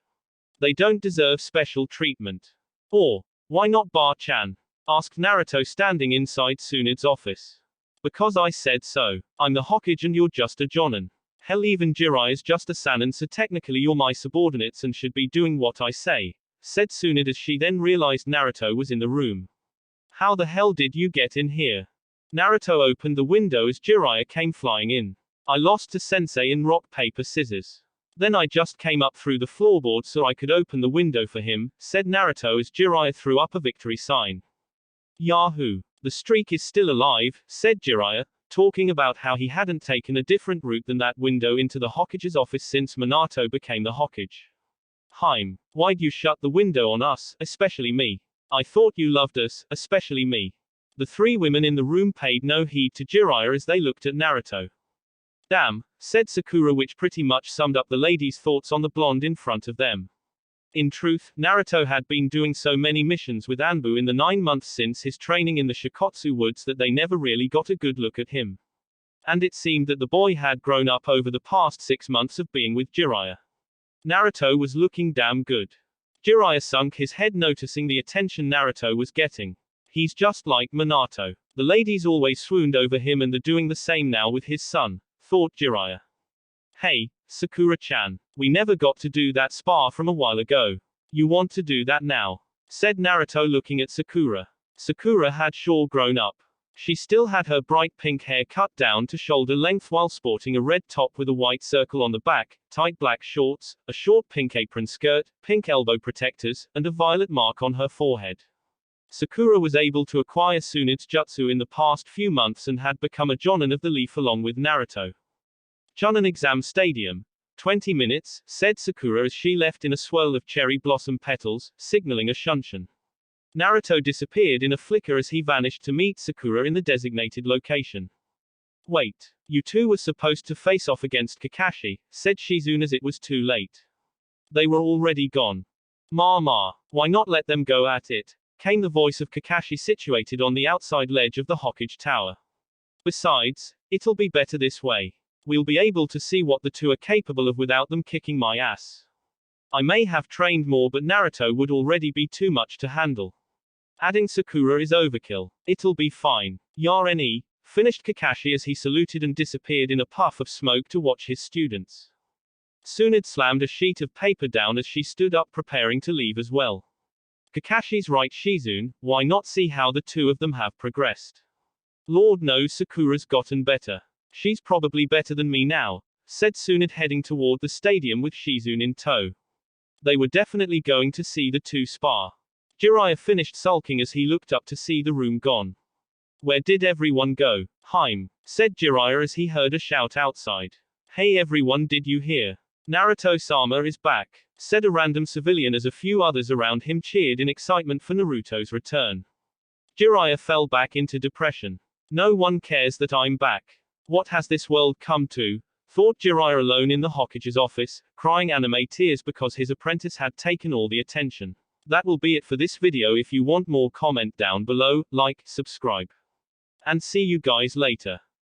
A: They don't deserve special treatment. Or, why not Bar-chan? Asked Naruto standing inside Tsunade's office. Because I said so. I'm the Hokage and you're just a jonin. Hell, even Jiraiya's just a Sannin, so technically you're my subordinates and should be doing what I say, said Tsunade as she then realized Naruto was in the room. How the hell did you get in here? Naruto opened the window as Jiraiya came flying in. I lost to Sensei in rock paper scissors. Then I just came up through the floorboard so I could open the window for him, said Naruto as Jiraiya threw up a victory sign. Yahoo! The streak is still alive, said Jiraiya, talking about how he hadn't taken a different route than that window into the Hokage's office since Minato became the Hokage. Heim, why'd you shut the window on us, especially me? I thought you loved us, especially me. The 3 women in the room paid no heed to Jiraiya as they looked at Naruto. Damn, said Sakura, which pretty much summed up the ladies' thoughts on the blonde in front of them. In truth, Naruto had been doing so many missions with Anbu in the 9 months since his training in the Shikotsu woods that they never really got a good look at him. And it seemed that the boy had grown up over the past 6 months of being with Jiraiya. Naruto was looking damn good. Jiraiya sunk his head, noticing the attention Naruto was getting. He's just like Minato. The ladies always swooned over him and they're doing the same now with his son, thought Jiraiya. Hey, Sakura-chan, we never got to do that spar from a while ago. You want to do that now? Said Naruto looking at Sakura. Sakura had sure grown up. She still had her bright pink hair cut down to shoulder length while sporting a red top with a white circle on the back, tight black shorts, a short pink apron skirt, pink elbow protectors, and a violet mark on her forehead. Sakura was able to acquire Tsunade Jutsu in the past few months and had become a Jonin of the Leaf along with Naruto. Chunin Exam Stadium. 20 minutes, said Sakura as she left in a swirl of cherry blossom petals, signaling a shunshin. Naruto disappeared in a flicker as he vanished to meet Sakura in the designated location. Wait. You two were supposed to face off against Kakashi, said Shizune as it was too late. They were already gone. Ma, why not let them go at it? Came the voice of Kakashi situated on the outside ledge of the Hokage Tower. Besides, it'll be better this way. We'll be able to see what the two are capable of without them kicking my ass. I may have trained more, but Naruto would already be too much to handle. Adding Sakura is overkill. It'll be fine. Yarne, finished Kakashi as he saluted and disappeared in a puff of smoke to watch his students. Tsunade slammed a sheet of paper down as she stood up preparing to leave as well. Kakashi's right, Shizune, why not see how the two of them have progressed? Lord knows Sakura's gotten better. She's probably better than me now, said Tsunade heading toward the stadium with Shizune in tow. They were definitely going to see the two spar. Jiraiya finished sulking as he looked up to see the room gone. Where did everyone go? Heim, said Jiraiya as he heard a shout outside. Hey everyone, did you hear? Naruto-sama is back, said a random civilian as a few others around him cheered in excitement for Naruto's return. Jiraiya fell back into depression. No one cares that I'm back. What has this world come to? Thought Jiraiya alone in the Hokage's office, crying anime tears because his apprentice had taken all the attention. That will be it for this video. If you want more, comment down below, like, subscribe. And see you guys later.